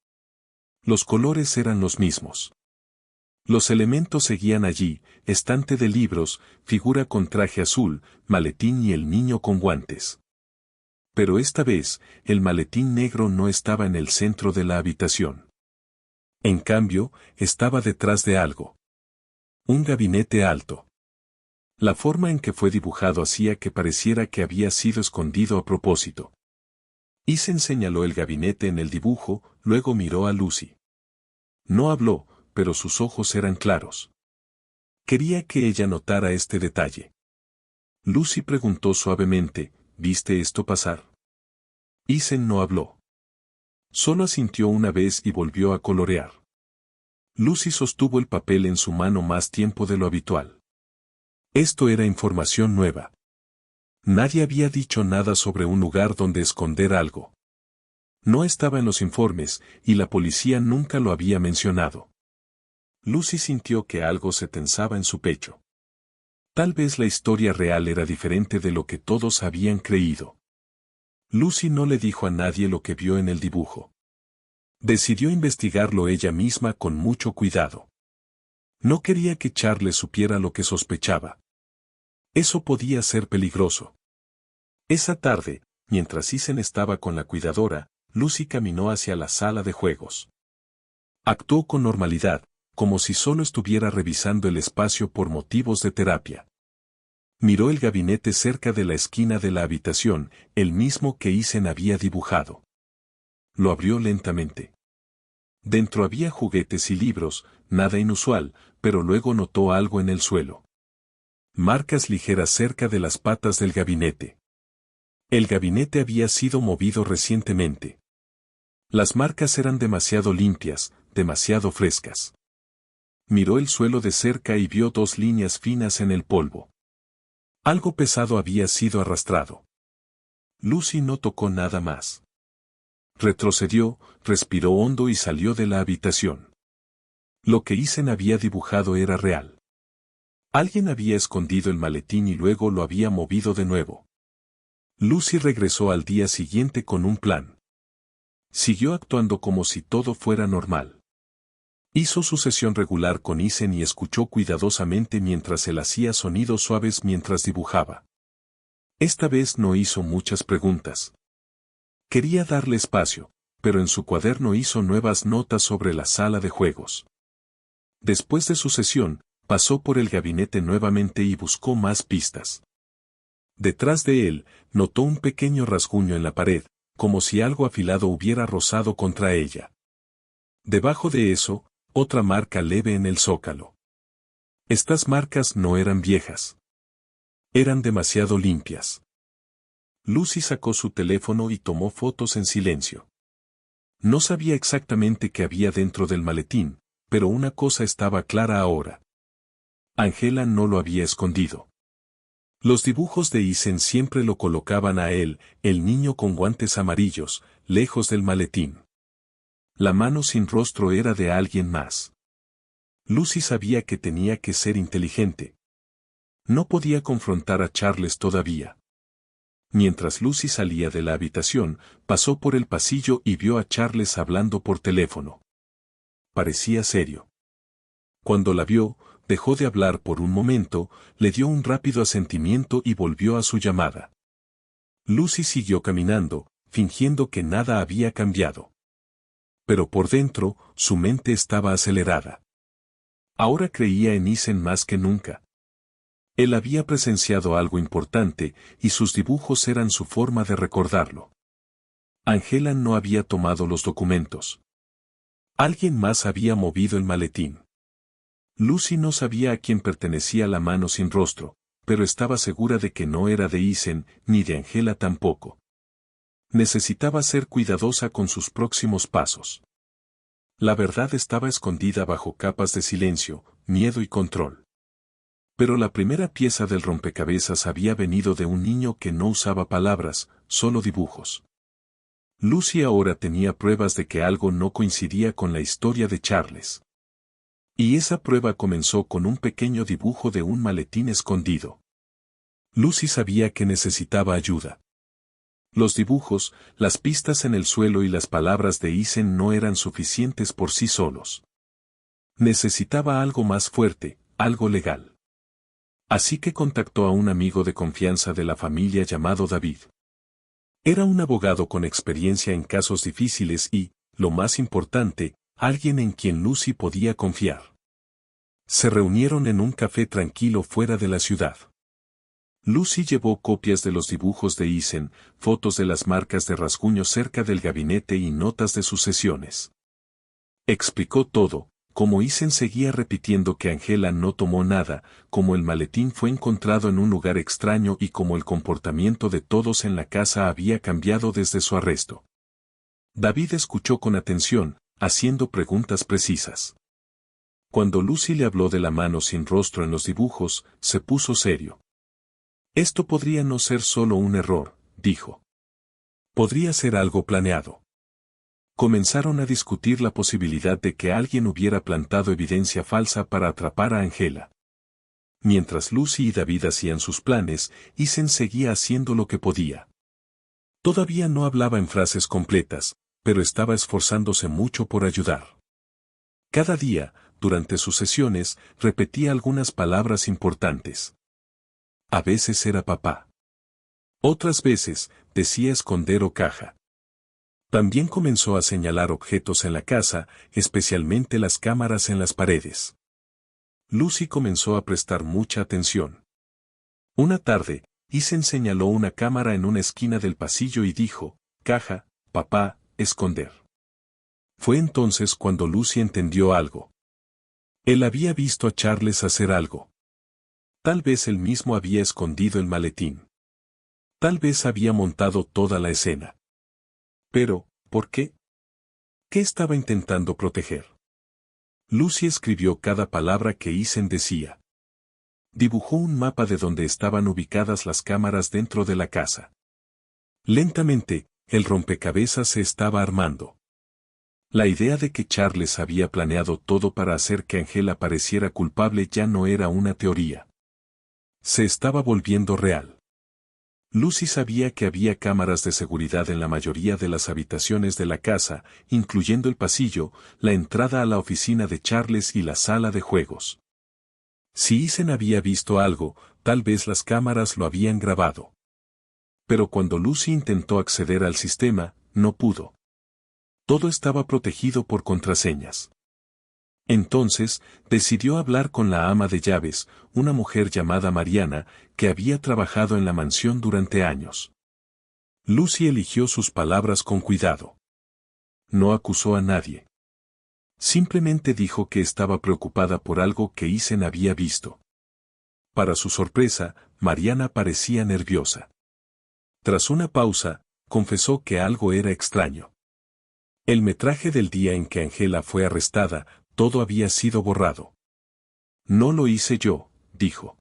Los colores eran los mismos. Los elementos seguían allí, estante de libros, figura con traje azul, maletín y el niño con guantes. Pero esta vez, el maletín negro no estaba en el centro de la habitación. En cambio, estaba detrás de algo. Un gabinete alto. La forma en que fue dibujado hacía que pareciera que había sido escondido a propósito. Isen señaló el gabinete en el dibujo, luego miró a Lucy. No habló, pero sus ojos eran claros. Quería que ella notara este detalle. Lucy preguntó suavemente, ¿viste esto pasar? Isen no habló. Solo asintió una vez y volvió a colorear. Lucy sostuvo el papel en su mano más tiempo de lo habitual. Esto era información nueva. Nadie había dicho nada sobre un lugar donde esconder algo. No estaba en los informes, y la policía nunca lo había mencionado. Lucy sintió que algo se tensaba en su pecho. Tal vez la historia real era diferente de lo que todos habían creído. Lucy no le dijo a nadie lo que vio en el dibujo. Decidió investigarlo ella misma con mucho cuidado. No quería que Charles supiera lo que sospechaba. Eso podía ser peligroso. Esa tarde, mientras Isen estaba con la cuidadora, Lucy caminó hacia la sala de juegos. Actuó con normalidad, como si solo estuviera revisando el espacio por motivos de terapia. Miró el gabinete cerca de la esquina de la habitación, el mismo que Isen había dibujado. Lo abrió lentamente. Dentro había juguetes y libros, nada inusual, pero luego notó algo en el suelo. Marcas ligeras cerca de las patas del gabinete. El gabinete había sido movido recientemente. Las marcas eran demasiado limpias, demasiado frescas. Miró el suelo de cerca y vio 2 líneas finas en el polvo. Algo pesado había sido arrastrado. Lucy no tocó nada más. Retrocedió, respiró hondo y salió de la habitación. Lo que Isen había dibujado era real. Alguien había escondido el maletín y luego lo había movido de nuevo. Lucy regresó al día siguiente con un plan. Siguió actuando como si todo fuera normal. Hizo su sesión regular con Isen y escuchó cuidadosamente mientras él hacía sonidos suaves mientras dibujaba. Esta vez no hizo muchas preguntas. Quería darle espacio, pero en su cuaderno hizo nuevas notas sobre la sala de juegos. Después de su sesión, pasó por el gabinete nuevamente y buscó más pistas. Detrás de él, notó un pequeño rasguño en la pared, como si algo afilado hubiera rozado contra ella. Debajo de eso, otra marca leve en el zócalo. Estas marcas no eran viejas. Eran demasiado limpias. Lucy sacó su teléfono y tomó fotos en silencio. No sabía exactamente qué había dentro del maletín, pero una cosa estaba clara ahora. Angela no lo había escondido. Los dibujos de Isen siempre lo colocaban a él, el niño con guantes amarillos, lejos del maletín. La mano sin rostro era de alguien más. Lucy sabía que tenía que ser inteligente. No podía confrontar a Charles todavía. Mientras Lucy salía de la habitación, pasó por el pasillo y vio a Charles hablando por teléfono. Parecía serio. Cuando la vio, dejó de hablar por un momento, le dio un rápido asentimiento y volvió a su llamada. Lucy siguió caminando, fingiendo que nada había cambiado. Pero por dentro, su mente estaba acelerada. Ahora creía en Isen más que nunca. Él había presenciado algo importante, y sus dibujos eran su forma de recordarlo. Angela no había tomado los documentos. Alguien más había movido el maletín. Lucy no sabía a quién pertenecía la mano sin rostro, pero estaba segura de que no era de Isen, ni de Angela tampoco. Necesitaba ser cuidadosa con sus próximos pasos. La verdad estaba escondida bajo capas de silencio, miedo y control. Pero la primera pieza del rompecabezas había venido de un niño que no usaba palabras, solo dibujos. Lucy ahora tenía pruebas de que algo no coincidía con la historia de Charles. Y esa prueba comenzó con un pequeño dibujo de un maletín escondido. Lucy sabía que necesitaba ayuda. Los dibujos, las pistas en el suelo y las palabras de Isen no eran suficientes por sí solos. Necesitaba algo más fuerte, algo legal. Así que contactó a un amigo de confianza de la familia llamado David. Era un abogado con experiencia en casos difíciles y, lo más importante, alguien en quien Lucy podía confiar. Se reunieron en un café tranquilo fuera de la ciudad. Lucy llevó copias de los dibujos de Isen, fotos de las marcas de rasguño cerca del gabinete y notas de sus sesiones. Explicó todo, como Isen seguía repitiendo que Angela no tomó nada, como el maletín fue encontrado en un lugar extraño y como el comportamiento de todos en la casa había cambiado desde su arresto. David escuchó con atención, haciendo preguntas precisas. Cuando Lucy le habló de la mano sin rostro en los dibujos, se puso serio. Esto podría no ser solo un error, dijo. Podría ser algo planeado. Comenzaron a discutir la posibilidad de que alguien hubiera plantado evidencia falsa para atrapar a Angela. Mientras Lucy y David hacían sus planes, Isen seguía haciendo lo que podía. Todavía no hablaba en frases completas, pero estaba esforzándose mucho por ayudar. Cada día, durante sus sesiones, repetía algunas palabras importantes. A veces era papá. Otras veces, decía esconder o caja. También comenzó a señalar objetos en la casa, especialmente las cámaras en las paredes. Lucy comenzó a prestar mucha atención. Una tarde, Ethan señaló una cámara en una esquina del pasillo y dijo, caja, papá, esconder. Fue entonces cuando Lucy entendió algo. Él había visto a Charles hacer algo. Tal vez él mismo había escondido el maletín. Tal vez había montado toda la escena. Pero, ¿por qué? ¿Qué estaba intentando proteger? Lucy escribió cada palabra que Ethan decía. Dibujó un mapa de donde estaban ubicadas las cámaras dentro de la casa. Lentamente, el rompecabezas se estaba armando. La idea de que Charles había planeado todo para hacer que Angela pareciera culpable ya no era una teoría. Se estaba volviendo real. Lucy sabía que había cámaras de seguridad en la mayoría de las habitaciones de la casa, incluyendo el pasillo, la entrada a la oficina de Charles y la sala de juegos. Si Ethan había visto algo, tal vez las cámaras lo habían grabado. Pero cuando Lucy intentó acceder al sistema, no pudo. Todo estaba protegido por contraseñas. Entonces, decidió hablar con la ama de llaves, una mujer llamada Mariana, que había trabajado en la mansión durante años. Lucy eligió sus palabras con cuidado. No acusó a nadie. Simplemente dijo que estaba preocupada por algo que Ethan había visto. Para su sorpresa, Mariana parecía nerviosa. Tras una pausa, confesó que algo era extraño. El metraje del día en que Angela fue arrestada, todo había sido borrado. No lo hice yo, dijo.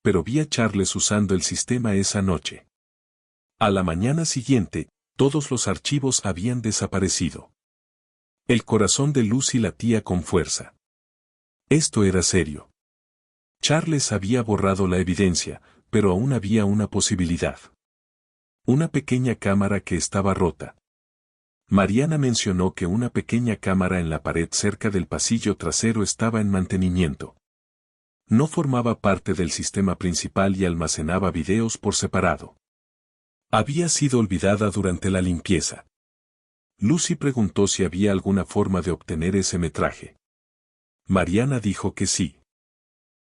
Pero vi a Charles usando el sistema esa noche. A la mañana siguiente, todos los archivos habían desaparecido. El corazón de Lucy latía con fuerza. Esto era serio. Charles había borrado la evidencia, pero aún había una posibilidad. Una pequeña cámara que estaba rota. Mariana mencionó que una pequeña cámara en la pared cerca del pasillo trasero estaba en mantenimiento. No formaba parte del sistema principal y almacenaba videos por separado. Había sido olvidada durante la limpieza. Lucy preguntó si había alguna forma de obtener ese metraje. Mariana dijo que sí.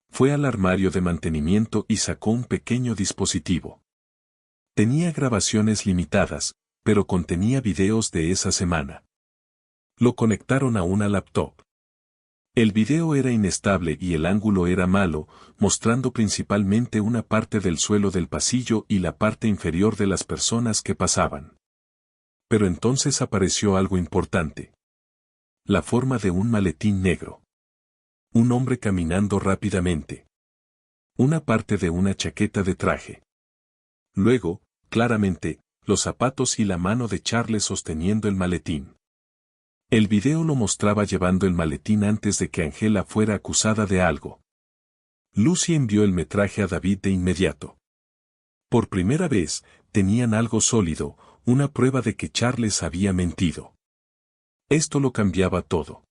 Fue al armario de mantenimiento y sacó un pequeño dispositivo. Tenía grabaciones limitadas, pero contenía videos de esa semana. Lo conectaron a una laptop. El video era inestable y el ángulo era malo, mostrando principalmente una parte del suelo del pasillo y la parte inferior de las personas que pasaban. Pero entonces apareció algo importante. La forma de un maletín negro. Un hombre caminando rápidamente. Una parte de una chaqueta de traje. Luego, claramente, los zapatos y la mano de Charles sosteniendo el maletín. El video lo mostraba llevando el maletín antes de que Angela fuera acusada de algo. Lucy envió el metraje a David de inmediato. Por primera vez, tenían algo sólido, una prueba de que Charles había mentido. Esto lo cambiaba todo.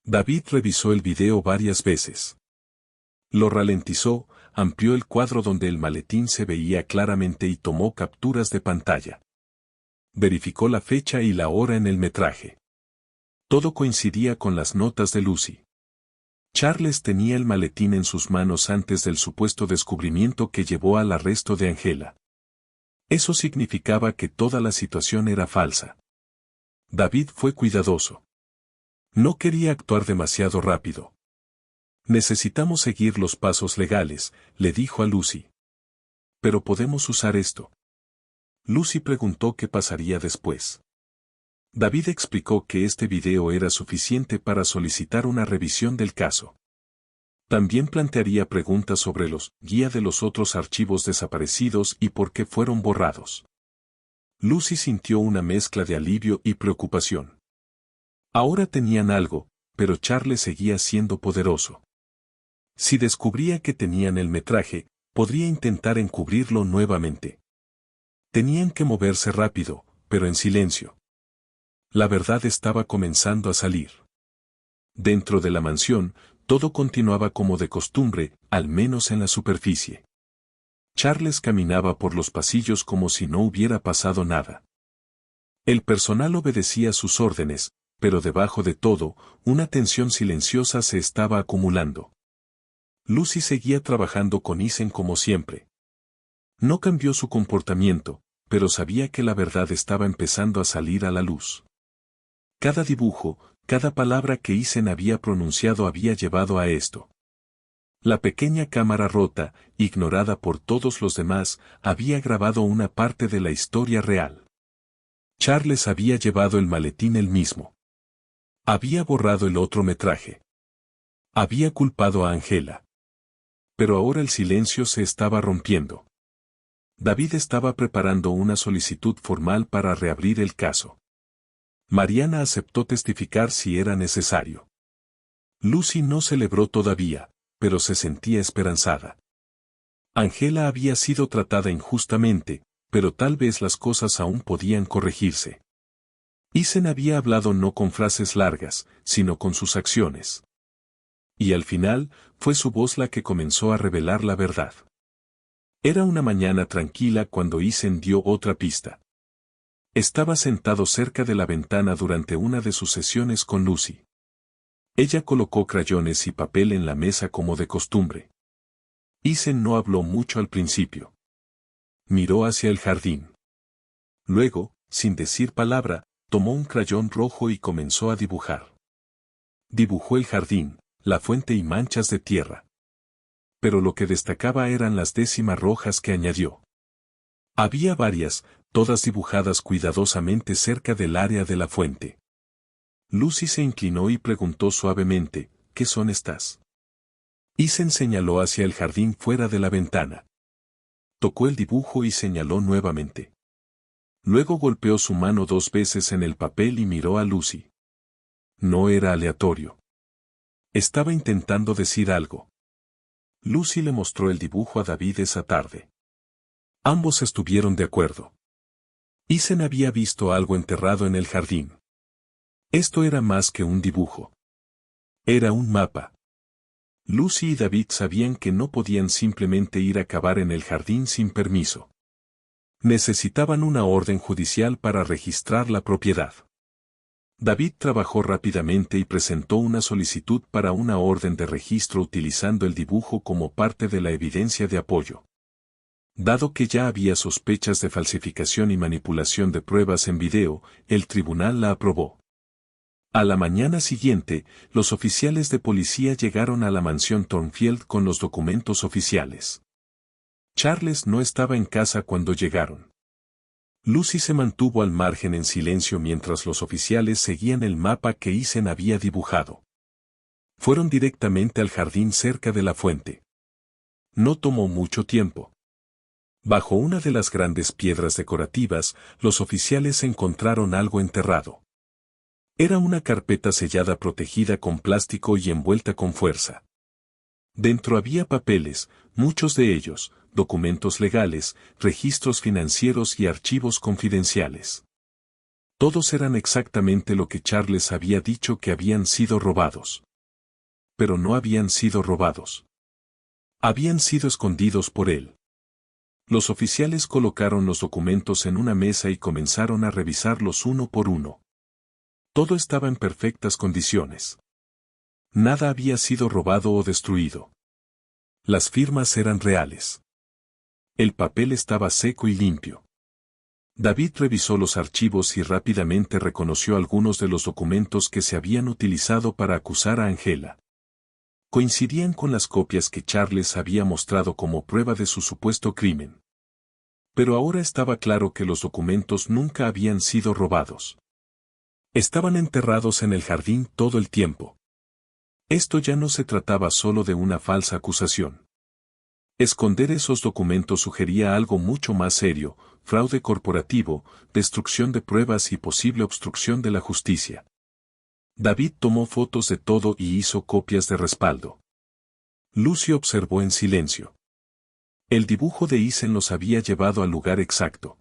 David revisó el video varias veces. Lo ralentizó, amplió el cuadro donde el maletín se veía claramente y tomó capturas de pantalla. Verificó la fecha y la hora en el metraje. Todo coincidía con las notas de Lucy. Charles tenía el maletín en sus manos antes del supuesto descubrimiento que llevó al arresto de Angela. Eso significaba que toda la situación era falsa. David fue cuidadoso. No quería actuar demasiado rápido. Necesitamos seguir los pasos legales, le dijo a Lucy. Pero podemos usar esto. Lucy preguntó qué pasaría después. David explicó que este video era suficiente para solicitar una revisión del caso. También plantearía preguntas sobre los guía de los otros archivos desaparecidos y por qué fueron borrados. Lucy sintió una mezcla de alivio y preocupación. Ahora tenían algo, pero Charles seguía siendo poderoso. Si descubría que tenían el metraje, podría intentar encubrirlo nuevamente. Tenían que moverse rápido, pero en silencio. La verdad estaba comenzando a salir. Dentro de la mansión, todo continuaba como de costumbre, al menos en la superficie. Charles caminaba por los pasillos como si no hubiera pasado nada. El personal obedecía sus órdenes, pero debajo de todo, una tensión silenciosa se estaba acumulando. Lucy seguía trabajando con Isen como siempre. No cambió su comportamiento, pero sabía que la verdad estaba empezando a salir a la luz. Cada dibujo, cada palabra que Isen había pronunciado había llevado a esto. La pequeña cámara rota, ignorada por todos los demás, había grabado una parte de la historia real. Charles había llevado el maletín él mismo. Había borrado el otro metraje. Había culpado a Angela. Pero ahora el silencio se estaba rompiendo. David estaba preparando una solicitud formal para reabrir el caso. Mariana aceptó testificar si era necesario. Lucy no celebró todavía, pero se sentía esperanzada. Angela había sido tratada injustamente, pero tal vez las cosas aún podían corregirse. Isen había hablado no con frases largas, sino con sus acciones. Y al final, fue su voz la que comenzó a revelar la verdad. Era una mañana tranquila cuando Isen dio otra pista. Estaba sentado cerca de la ventana durante una de sus sesiones con Lucy. Ella colocó crayones y papel en la mesa como de costumbre. Isen no habló mucho al principio. Miró hacia el jardín. Luego, sin decir palabra, tomó un crayón rojo y comenzó a dibujar. Dibujó el jardín, la fuente y manchas de tierra. Pero lo que destacaba eran las décimas rojas que añadió. Había varias, todas dibujadas cuidadosamente cerca del área de la fuente. Lucy se inclinó y preguntó suavemente, ¿qué son estas? Isen señaló hacia el jardín fuera de la ventana. Tocó el dibujo y señaló nuevamente. Luego golpeó su mano 2 veces en el papel y miró a Lucy. No era aleatorio. Estaba intentando decir algo. Lucy le mostró el dibujo a David esa tarde. Ambos estuvieron de acuerdo. Isen había visto algo enterrado en el jardín. Esto era más que un dibujo. Era un mapa. Lucy y David sabían que no podían simplemente ir a cavar en el jardín sin permiso. Necesitaban una orden judicial para registrar la propiedad. David trabajó rápidamente y presentó una solicitud para una orden de registro utilizando el dibujo como parte de la evidencia de apoyo. Dado que ya había sospechas de falsificación y manipulación de pruebas en video, el tribunal la aprobó. A la mañana siguiente, los oficiales de policía llegaron a la mansión Thornfield con los documentos oficiales. Charles no estaba en casa cuando llegaron. Lucy se mantuvo al margen en silencio mientras los oficiales seguían el mapa que Isen había dibujado. Fueron directamente al jardín cerca de la fuente. No tomó mucho tiempo. Bajo una de las grandes piedras decorativas, los oficiales encontraron algo enterrado. Era una carpeta sellada protegida con plástico y envuelta con fuerza. Dentro había papeles, muchos de ellos, documentos legales, registros financieros y archivos confidenciales. Todos eran exactamente lo que Charles había dicho que habían sido robados. Pero no habían sido robados. Habían sido escondidos por él. Los oficiales colocaron los documentos en una mesa y comenzaron a revisarlos uno por uno. Todo estaba en perfectas condiciones. Nada había sido robado o destruido. Las firmas eran reales. El papel estaba seco y limpio. David revisó los archivos y rápidamente reconoció algunos de los documentos que se habían utilizado para acusar a Angela. Coincidían con las copias que Charles había mostrado como prueba de su supuesto crimen. Pero ahora estaba claro que los documentos nunca habían sido robados. Estaban enterrados en el jardín todo el tiempo. Esto ya no se trataba solo de una falsa acusación. Esconder esos documentos sugería algo mucho más serio: fraude corporativo, destrucción de pruebas y posible obstrucción de la justicia. David tomó fotos de todo y hizo copias de respaldo. Lucy observó en silencio. El dibujo de Isen los había llevado al lugar exacto.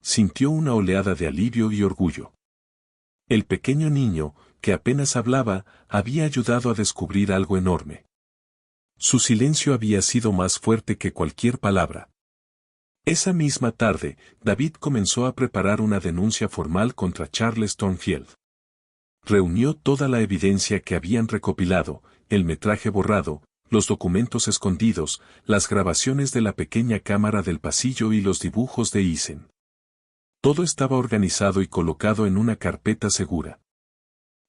Sintió una oleada de alivio y orgullo. El pequeño niño, que apenas hablaba, había ayudado a descubrir algo enorme. Su silencio había sido más fuerte que cualquier palabra. Esa misma tarde, David comenzó a preparar una denuncia formal contra Charles Thornfield. Reunió toda la evidencia que habían recopilado, el metraje borrado, los documentos escondidos, las grabaciones de la pequeña cámara del pasillo y los dibujos de Eisen. Todo estaba organizado y colocado en una carpeta segura.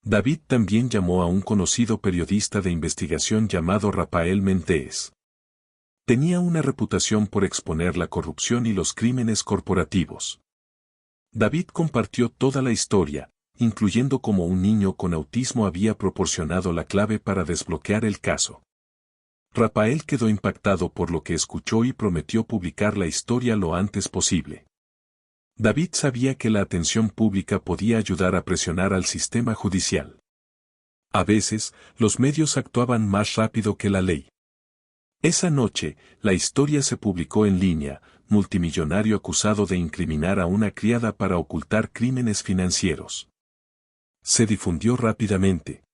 David también llamó a un conocido periodista de investigación llamado Rafael Mentees. Tenía una reputación por exponer la corrupción y los crímenes corporativos. David compartió toda la historia, incluyendo cómo un niño con autismo había proporcionado la clave para desbloquear el caso. Rafael quedó impactado por lo que escuchó y prometió publicar la historia lo antes posible. David sabía que la atención pública podía ayudar a presionar al sistema judicial. A veces, los medios actuaban más rápido que la ley. Esa noche, la historia se publicó en línea, multimillonario acusado de incriminar a una criada para ocultar crímenes financieros. Se difundió rápidamente.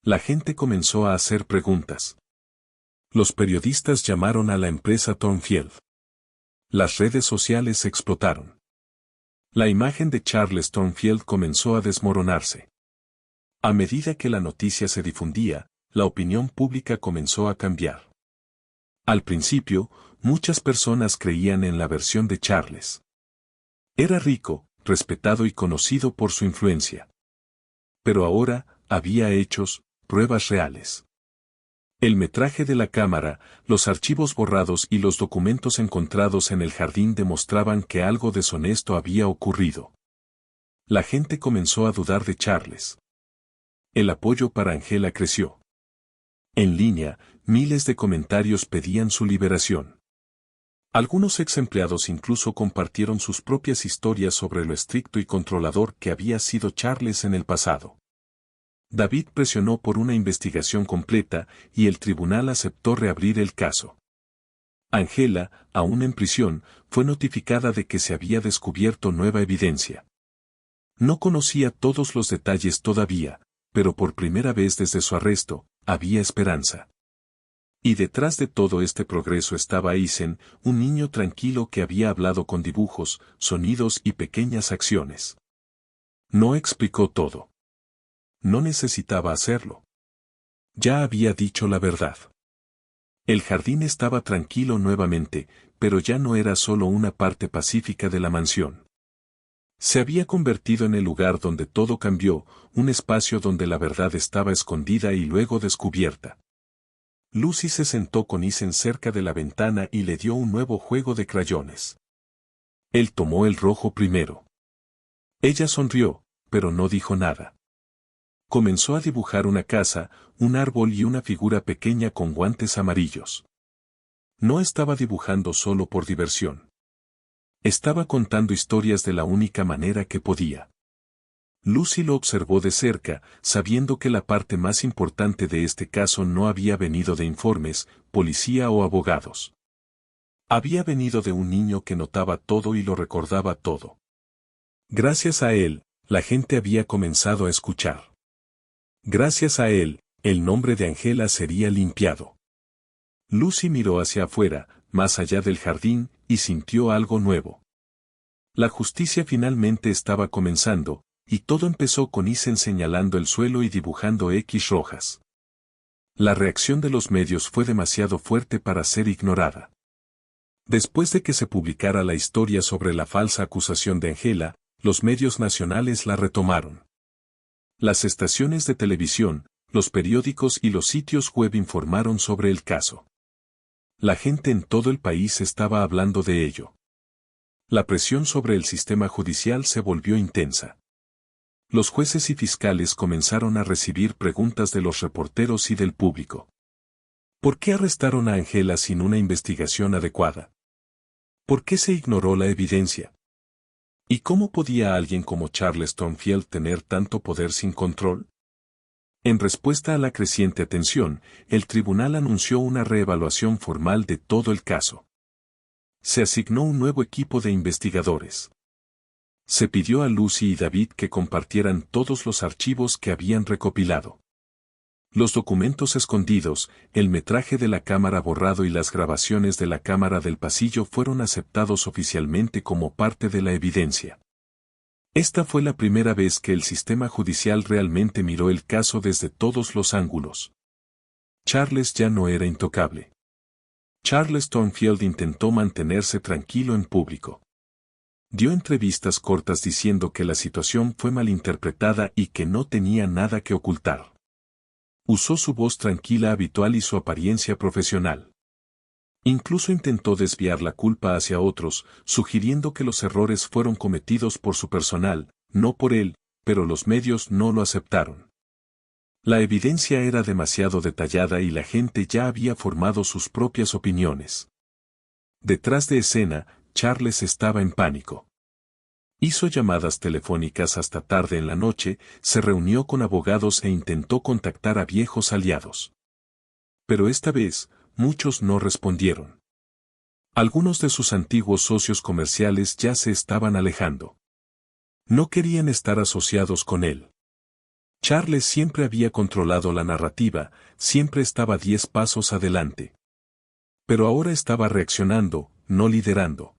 La gente comenzó a hacer preguntas. Los periodistas llamaron a la empresa Thornfield. Las redes sociales explotaron. La imagen de Charles Thornfield comenzó a desmoronarse. A medida que la noticia se difundía, la opinión pública comenzó a cambiar. Al principio, muchas personas creían en la versión de Charles. Era rico, respetado y conocido por su influencia. Pero ahora, había hechos, pruebas reales. El metraje de la cámara, los archivos borrados y los documentos encontrados en el jardín demostraban que algo deshonesto había ocurrido. La gente comenzó a dudar de Charles. El apoyo para Angela creció. En línea, miles de comentarios pedían su liberación. Algunos ex empleados incluso compartieron sus propias historias sobre lo estricto y controlador que había sido Charles en el pasado. David presionó por una investigación completa y el tribunal aceptó reabrir el caso. Angela, aún en prisión, fue notificada de que se había descubierto nueva evidencia. No conocía todos los detalles todavía, pero por primera vez desde su arresto, había esperanza. Y detrás de todo este progreso estaba Eisen, un niño tranquilo que había hablado con dibujos, sonidos y pequeñas acciones. No explicó todo. No necesitaba hacerlo. Ya había dicho la verdad. El jardín estaba tranquilo nuevamente, pero ya no era solo una parte pacífica de la mansión. Se había convertido en el lugar donde todo cambió, un espacio donde la verdad estaba escondida y luego descubierta. Lucy se sentó con Eisen cerca de la ventana y le dio un nuevo juego de crayones. Él tomó el rojo primero. Ella sonrió, pero no dijo nada. Comenzó a dibujar una casa, un árbol y una figura pequeña con guantes amarillos. No estaba dibujando solo por diversión. Estaba contando historias de la única manera que podía. Lucy lo observó de cerca, sabiendo que la parte más importante de este caso no había venido de informes, policía o abogados. Había venido de un niño que notaba todo y lo recordaba todo. Gracias a él, la gente había comenzado a escuchar. Gracias a él, el nombre de Angela sería limpiado. Lucy miró hacia afuera, más allá del jardín, y sintió algo nuevo. La justicia finalmente estaba comenzando, y todo empezó con Eisen señalando el suelo y dibujando X rojas. La reacción de los medios fue demasiado fuerte para ser ignorada. Después de que se publicara la historia sobre la falsa acusación de Angela, los medios nacionales la retomaron. Las estaciones de televisión, los periódicos y los sitios web informaron sobre el caso. La gente en todo el país estaba hablando de ello. La presión sobre el sistema judicial se volvió intensa. Los jueces y fiscales comenzaron a recibir preguntas de los reporteros y del público. ¿Por qué arrestaron a Angela sin una investigación adecuada? ¿Por qué se ignoró la evidencia? ¿Y cómo podía alguien como Charles Thornfield tener tanto poder sin control? En respuesta a la creciente atención, el tribunal anunció una reevaluación formal de todo el caso. Se asignó un nuevo equipo de investigadores. Se pidió a Lucy y David que compartieran todos los archivos que habían recopilado. Los documentos escondidos, el metraje de la cámara borrado y las grabaciones de la cámara del pasillo fueron aceptados oficialmente como parte de la evidencia. Esta fue la primera vez que el sistema judicial realmente miró el caso desde todos los ángulos. Charles ya no era intocable. Charles Thornfield intentó mantenerse tranquilo en público. Dio entrevistas cortas diciendo que la situación fue malinterpretada y que no tenía nada que ocultar. Usó su voz tranquila habitual y su apariencia profesional. Incluso intentó desviar la culpa hacia otros, sugiriendo que los errores fueron cometidos por su personal, no por él, pero los medios no lo aceptaron. La evidencia era demasiado detallada y la gente ya había formado sus propias opiniones. Detrás de escena, Charles estaba en pánico. Hizo llamadas telefónicas hasta tarde en la noche, se reunió con abogados e intentó contactar a viejos aliados. Pero esta vez, muchos no respondieron. Algunos de sus antiguos socios comerciales ya se estaban alejando. No querían estar asociados con él. Charles siempre había controlado la narrativa, siempre estaba 10 pasos adelante. Pero ahora estaba reaccionando, no liderando.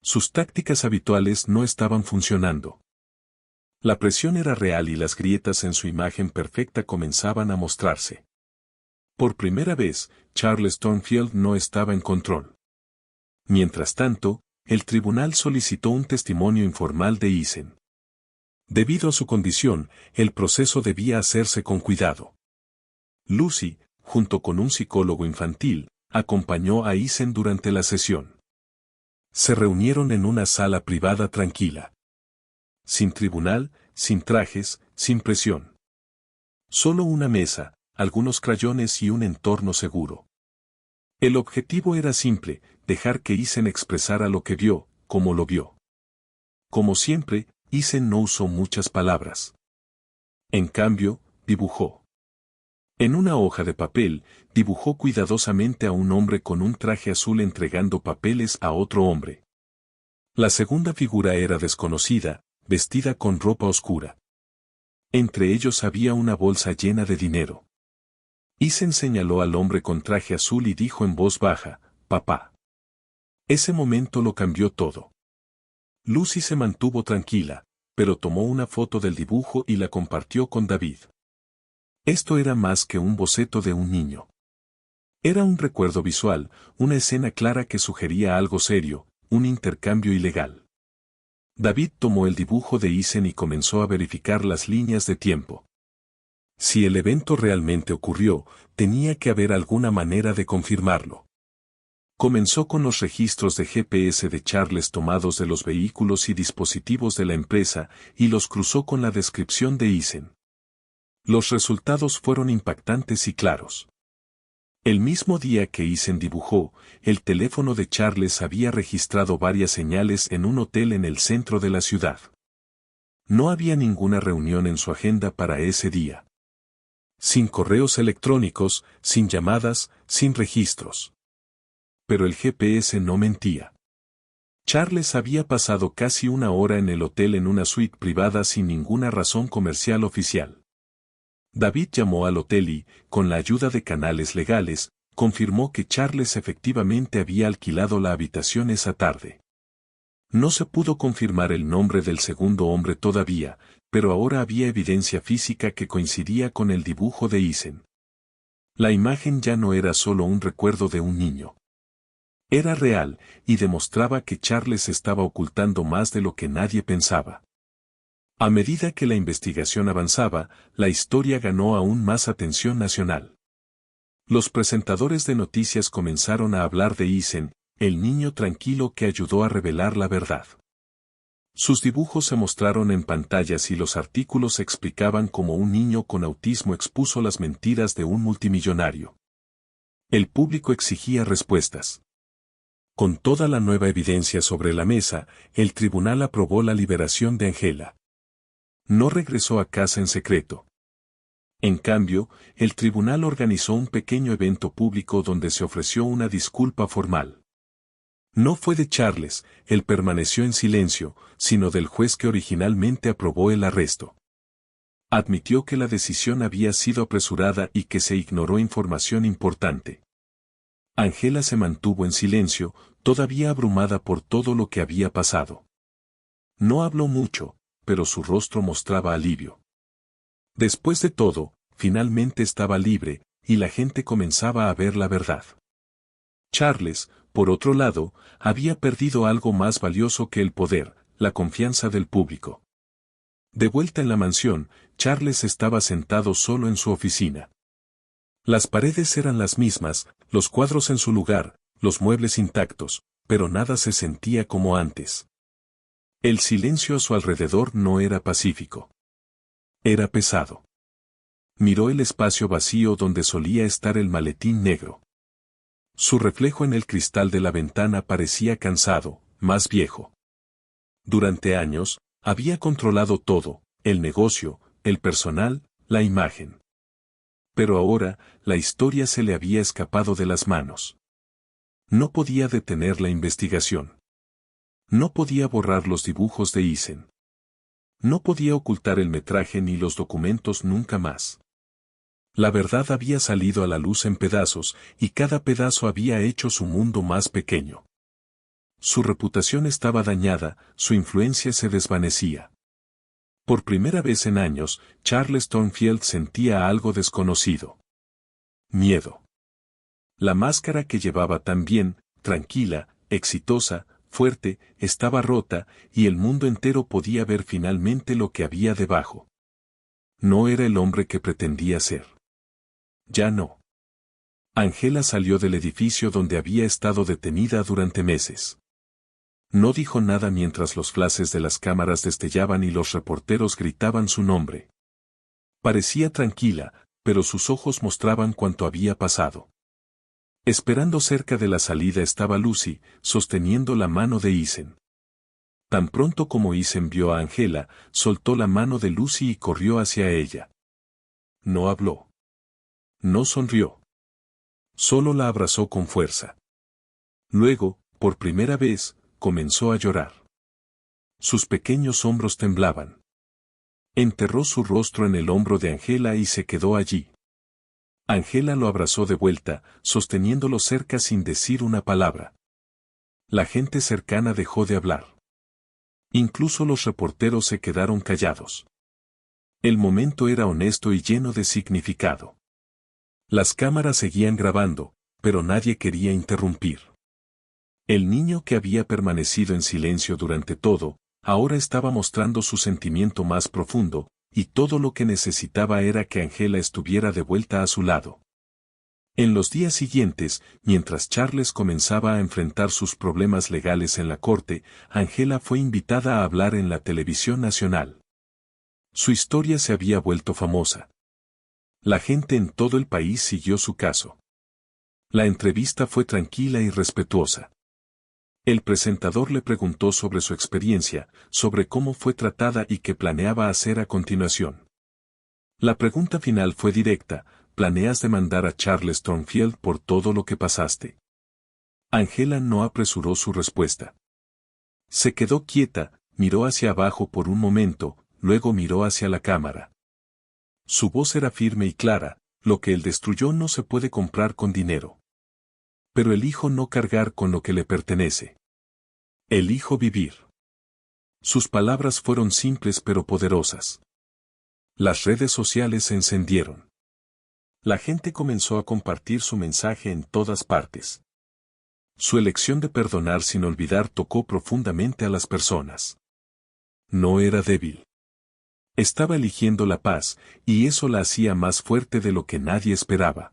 Sus tácticas habituales no estaban funcionando. La presión era real y las grietas en su imagen perfecta comenzaban a mostrarse. Por primera vez, Charles Thornfield no estaba en control. Mientras tanto, el tribunal solicitó un testimonio informal de Eisen. Debido a su condición, el proceso debía hacerse con cuidado. Lucy, junto con un psicólogo infantil, acompañó a Eisen durante la sesión. Se reunieron en una sala privada tranquila. Sin tribunal, sin trajes, sin presión. Solo una mesa, algunos crayones y un entorno seguro. El objetivo era simple, dejar que Eisen expresara lo que vio, como lo vio. Como siempre, Eisen no usó muchas palabras. En cambio, dibujó. En una hoja de papel, dibujó cuidadosamente a un hombre con un traje azul entregando papeles a otro hombre. La segunda figura era desconocida, vestida con ropa oscura. Entre ellos había una bolsa llena de dinero. Eisen señaló al hombre con traje azul y dijo en voz baja, «Papá». Ese momento lo cambió todo. Lucy se mantuvo tranquila, pero tomó una foto del dibujo y la compartió con David. Esto era más que un boceto de un niño. Era un recuerdo visual, una escena clara que sugería algo serio, un intercambio ilegal. David tomó el dibujo de Eisen y comenzó a verificar las líneas de tiempo. Si el evento realmente ocurrió, tenía que haber alguna manera de confirmarlo. Comenzó con los registros de GPS de Charles tomados de los vehículos y dispositivos de la empresa y los cruzó con la descripción de Eisen. Los resultados fueron impactantes y claros. El mismo día que Eisen dibujó, el teléfono de Charles había registrado varias señales en un hotel en el centro de la ciudad. No había ninguna reunión en su agenda para ese día. Sin correos electrónicos, sin llamadas, sin registros. Pero el GPS no mentía. Charles había pasado casi una hora en el hotel en una suite privada sin ninguna razón comercial oficial. David llamó al hotel y, con la ayuda de canales legales, confirmó que Charles efectivamente había alquilado la habitación esa tarde. No se pudo confirmar el nombre del segundo hombre todavía, pero ahora había evidencia física que coincidía con el dibujo de Eisen. La imagen ya no era solo un recuerdo de un niño. Era real, y demostraba que Charles estaba ocultando más de lo que nadie pensaba. A medida que la investigación avanzaba, la historia ganó aún más atención nacional. Los presentadores de noticias comenzaron a hablar de Eisen, el niño tranquilo que ayudó a revelar la verdad. Sus dibujos se mostraron en pantallas y los artículos explicaban cómo un niño con autismo expuso las mentiras de un multimillonario. El público exigía respuestas. Con toda la nueva evidencia sobre la mesa, el tribunal aprobó la liberación de Angela. No regresó a casa en secreto. En cambio, el tribunal organizó un pequeño evento público donde se ofreció una disculpa formal. No fue de Charles, él permaneció en silencio, sino del juez que originalmente aprobó el arresto. Admitió que la decisión había sido apresurada y que se ignoró información importante. Angela se mantuvo en silencio, todavía abrumada por todo lo que había pasado. No habló mucho, pero su rostro mostraba alivio. Después de todo, finalmente estaba libre, y la gente comenzaba a ver la verdad. Charles, por otro lado, había perdido algo más valioso que el poder, la confianza del público. De vuelta en la mansión, Charles estaba sentado solo en su oficina. Las paredes eran las mismas, los cuadros en su lugar, los muebles intactos, pero nada se sentía como antes. El silencio a su alrededor no era pacífico. Era pesado. Miró el espacio vacío donde solía estar el maletín negro. Su reflejo en el cristal de la ventana parecía cansado, más viejo. Durante años, había controlado todo, el negocio, el personal, la imagen. Pero ahora, la historia se le había escapado de las manos. No podía detener la investigación. No podía borrar los dibujos de Eisen. No podía ocultar el metraje ni los documentos nunca más. La verdad había salido a la luz en pedazos, y cada pedazo había hecho su mundo más pequeño. Su reputación estaba dañada, su influencia se desvanecía. Por primera vez en años, Charles Thornfield sentía algo desconocido. Miedo. La máscara que llevaba tan bien, tranquila, exitosa, fuerte, estaba rota, y el mundo entero podía ver finalmente lo que había debajo. No era el hombre que pretendía ser. Ya no. Angela salió del edificio donde había estado detenida durante meses. No dijo nada mientras los flashes de las cámaras destellaban y los reporteros gritaban su nombre. Parecía tranquila, pero sus ojos mostraban cuanto había pasado. Esperando cerca de la salida estaba Lucy, sosteniendo la mano de Eisen. Tan pronto como Eisen vio a Angela, soltó la mano de Lucy y corrió hacia ella. No habló. No sonrió. Solo la abrazó con fuerza. Luego, por primera vez, comenzó a llorar. Sus pequeños hombros temblaban. Enterró su rostro en el hombro de Angela y se quedó allí. Angela lo abrazó de vuelta, sosteniéndolo cerca sin decir una palabra. La gente cercana dejó de hablar. Incluso los reporteros se quedaron callados. El momento era honesto y lleno de significado. Las cámaras seguían grabando, pero nadie quería interrumpir. El niño que había permanecido en silencio durante todo, ahora estaba mostrando su sentimiento más profundo, y todo lo que necesitaba era que Angela estuviera de vuelta a su lado. En los días siguientes, mientras Charles comenzaba a enfrentar sus problemas legales en la corte, Angela fue invitada a hablar en la televisión nacional. Su historia se había vuelto famosa. La gente en todo el país siguió su caso. La entrevista fue tranquila y respetuosa. El presentador le preguntó sobre su experiencia, sobre cómo fue tratada y qué planeaba hacer a continuación. La pregunta final fue directa: ¿planeas demandar a Charles Thornfield por todo lo que pasaste? Angela no apresuró su respuesta. Se quedó quieta, miró hacia abajo por un momento, luego miró hacia la cámara. Su voz era firme y clara: lo que él destruyó no se puede comprar con dinero. Pero elijo no cargar con lo que le pertenece. Elijo vivir. Sus palabras fueron simples pero poderosas. Las redes sociales se encendieron. La gente comenzó a compartir su mensaje en todas partes. Su elección de perdonar sin olvidar tocó profundamente a las personas. No era débil. Estaba eligiendo la paz, y eso la hacía más fuerte de lo que nadie esperaba.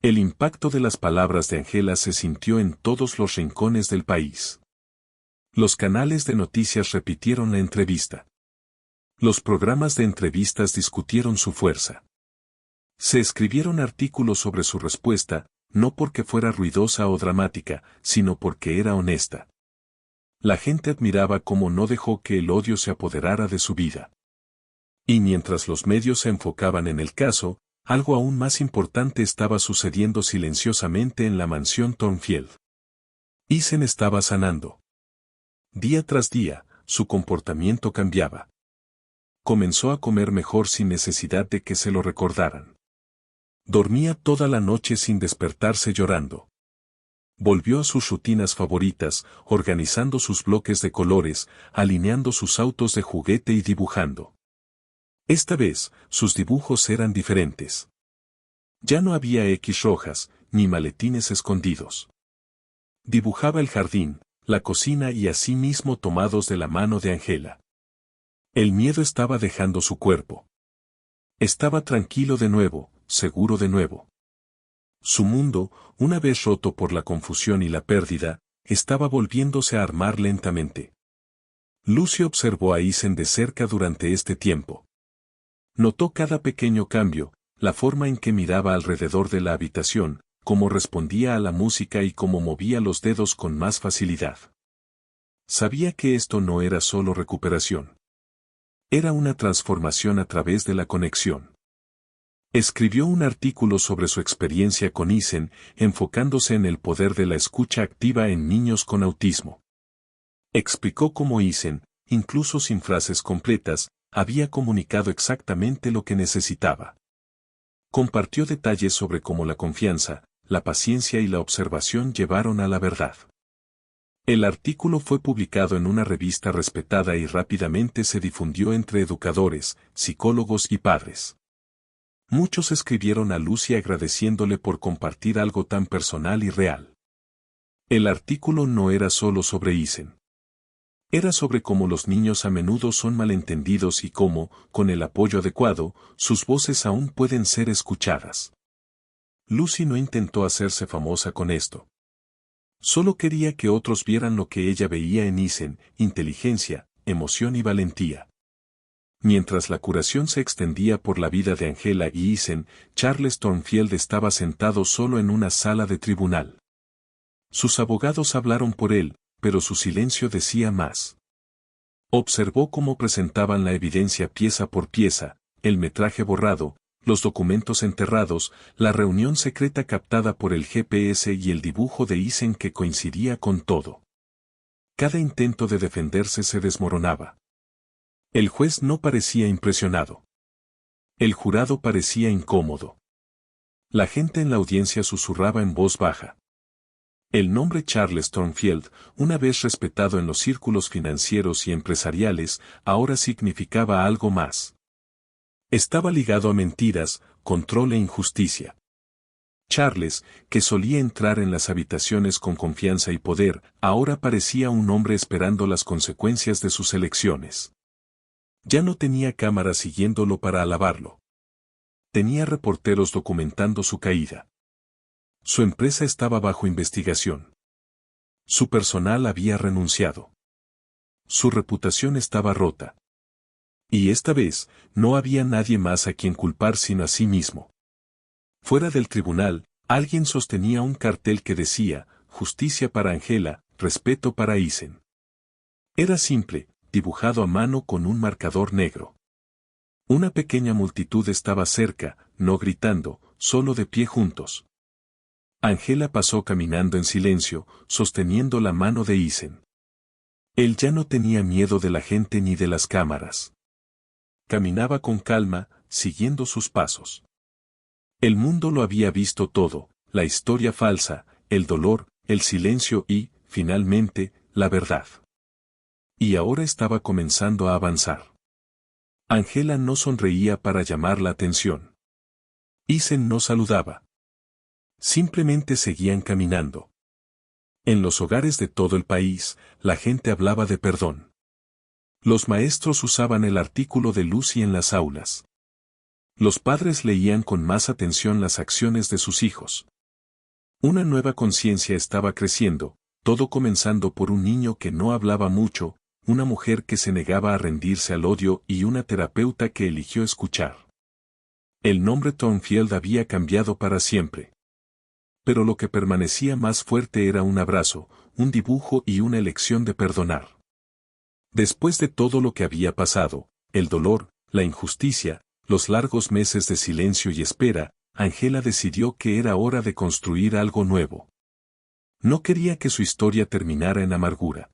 El impacto de las palabras de Angela se sintió en todos los rincones del país. Los canales de noticias repitieron la entrevista. Los programas de entrevistas discutieron su fuerza. Se escribieron artículos sobre su respuesta, no porque fuera ruidosa o dramática, sino porque era honesta. La gente admiraba cómo no dejó que el odio se apoderara de su vida. Y mientras los medios se enfocaban en el caso, algo aún más importante estaba sucediendo silenciosamente en la mansión Thornfield. Eisen estaba sanando. Día tras día, su comportamiento cambiaba. comenzó a comer mejor sin necesidad de que se lo recordaran. Dormía toda la noche sin despertarse llorando. Volvió a sus rutinas favoritas, organizando sus bloques de colores, alineando sus autos de juguete y dibujando. Esta vez, sus dibujos eran diferentes. Ya no había X rojas, ni maletines escondidos. Dibujaba el jardín, la cocina y así mismo tomados de la mano de Angela. El miedo estaba dejando su cuerpo. Estaba tranquilo de nuevo, seguro de nuevo. Su mundo, una vez roto por la confusión y la pérdida, estaba volviéndose a armar lentamente. Lucy observó a Isen de cerca durante este tiempo. Notó cada pequeño cambio, la forma en que miraba alrededor de la habitación, cómo respondía a la música y cómo movía los dedos con más facilidad. Sabía que esto no era solo recuperación. Era una transformación a través de la conexión. Escribió un artículo sobre su experiencia con Isen, enfocándose en el poder de la escucha activa en niños con autismo. Explicó cómo Isen, incluso sin frases completas, había comunicado exactamente lo que necesitaba. Compartió detalles sobre cómo la confianza, la paciencia y la observación llevaron a la verdad. El artículo fue publicado en una revista respetada y rápidamente se difundió entre educadores, psicólogos y padres. Muchos escribieron a Lucy agradeciéndole por compartir algo tan personal y real. El artículo no era solo sobre Isen. Era sobre cómo los niños a menudo son malentendidos y cómo, con el apoyo adecuado, sus voces aún pueden ser escuchadas. Lucy no intentó hacerse famosa con esto. Solo quería que otros vieran lo que ella veía en Isen: inteligencia, emoción y valentía. Mientras la curación se extendía por la vida de Angela y Isen, Charles Thornfield estaba sentado solo en una sala de tribunal. Sus abogados hablaron por él, pero su silencio decía más. Observó cómo presentaban la evidencia pieza por pieza, el metraje borrado, los documentos enterrados, la reunión secreta captada por el GPS y el dibujo de Isen que coincidía con todo. Cada intento de defenderse se desmoronaba. El juez no parecía impresionado. El jurado parecía incómodo. La gente en la audiencia susurraba en voz baja. El nombre Charles Thornfield, una vez respetado en los círculos financieros y empresariales, ahora significaba algo más. Estaba ligado a mentiras, control e injusticia. Charles, que solía entrar en las habitaciones con confianza y poder, ahora parecía un hombre esperando las consecuencias de sus elecciones. Ya no tenía cámaras siguiéndolo para alabarlo. Tenía reporteros documentando su caída. Su empresa estaba bajo investigación. Su personal había renunciado. Su reputación estaba rota. Y esta vez, no había nadie más a quien culpar sino a sí mismo. Fuera del tribunal, alguien sostenía un cartel que decía: justicia para Angela, respeto para Isen. Era simple, dibujado a mano con un marcador negro. Una pequeña multitud estaba cerca, no gritando, solo de pie juntos. Angela pasó caminando en silencio, sosteniendo la mano de Isen. Él ya no tenía miedo de la gente ni de las cámaras. Caminaba con calma, siguiendo sus pasos. El mundo lo había visto todo: la historia falsa, el dolor, el silencio y, finalmente, la verdad. Y ahora estaba comenzando a avanzar. Angela no sonreía para llamar la atención. Isen no saludaba. Simplemente seguían caminando. En los hogares de todo el país, la gente hablaba de perdón. Los maestros usaban el artículo de Lucy en las aulas. Los padres leían con más atención las acciones de sus hijos. Una nueva conciencia estaba creciendo, todo comenzando por un niño que no hablaba mucho, una mujer que se negaba a rendirse al odio y una terapeuta que eligió escuchar. El nombre Thornfield había cambiado para siempre. Pero lo que permanecía más fuerte era un abrazo, un dibujo y una elección de perdonar. Después de todo lo que había pasado, el dolor, la injusticia, los largos meses de silencio y espera, Angela decidió que era hora de construir algo nuevo. No quería que su historia terminara en amargura.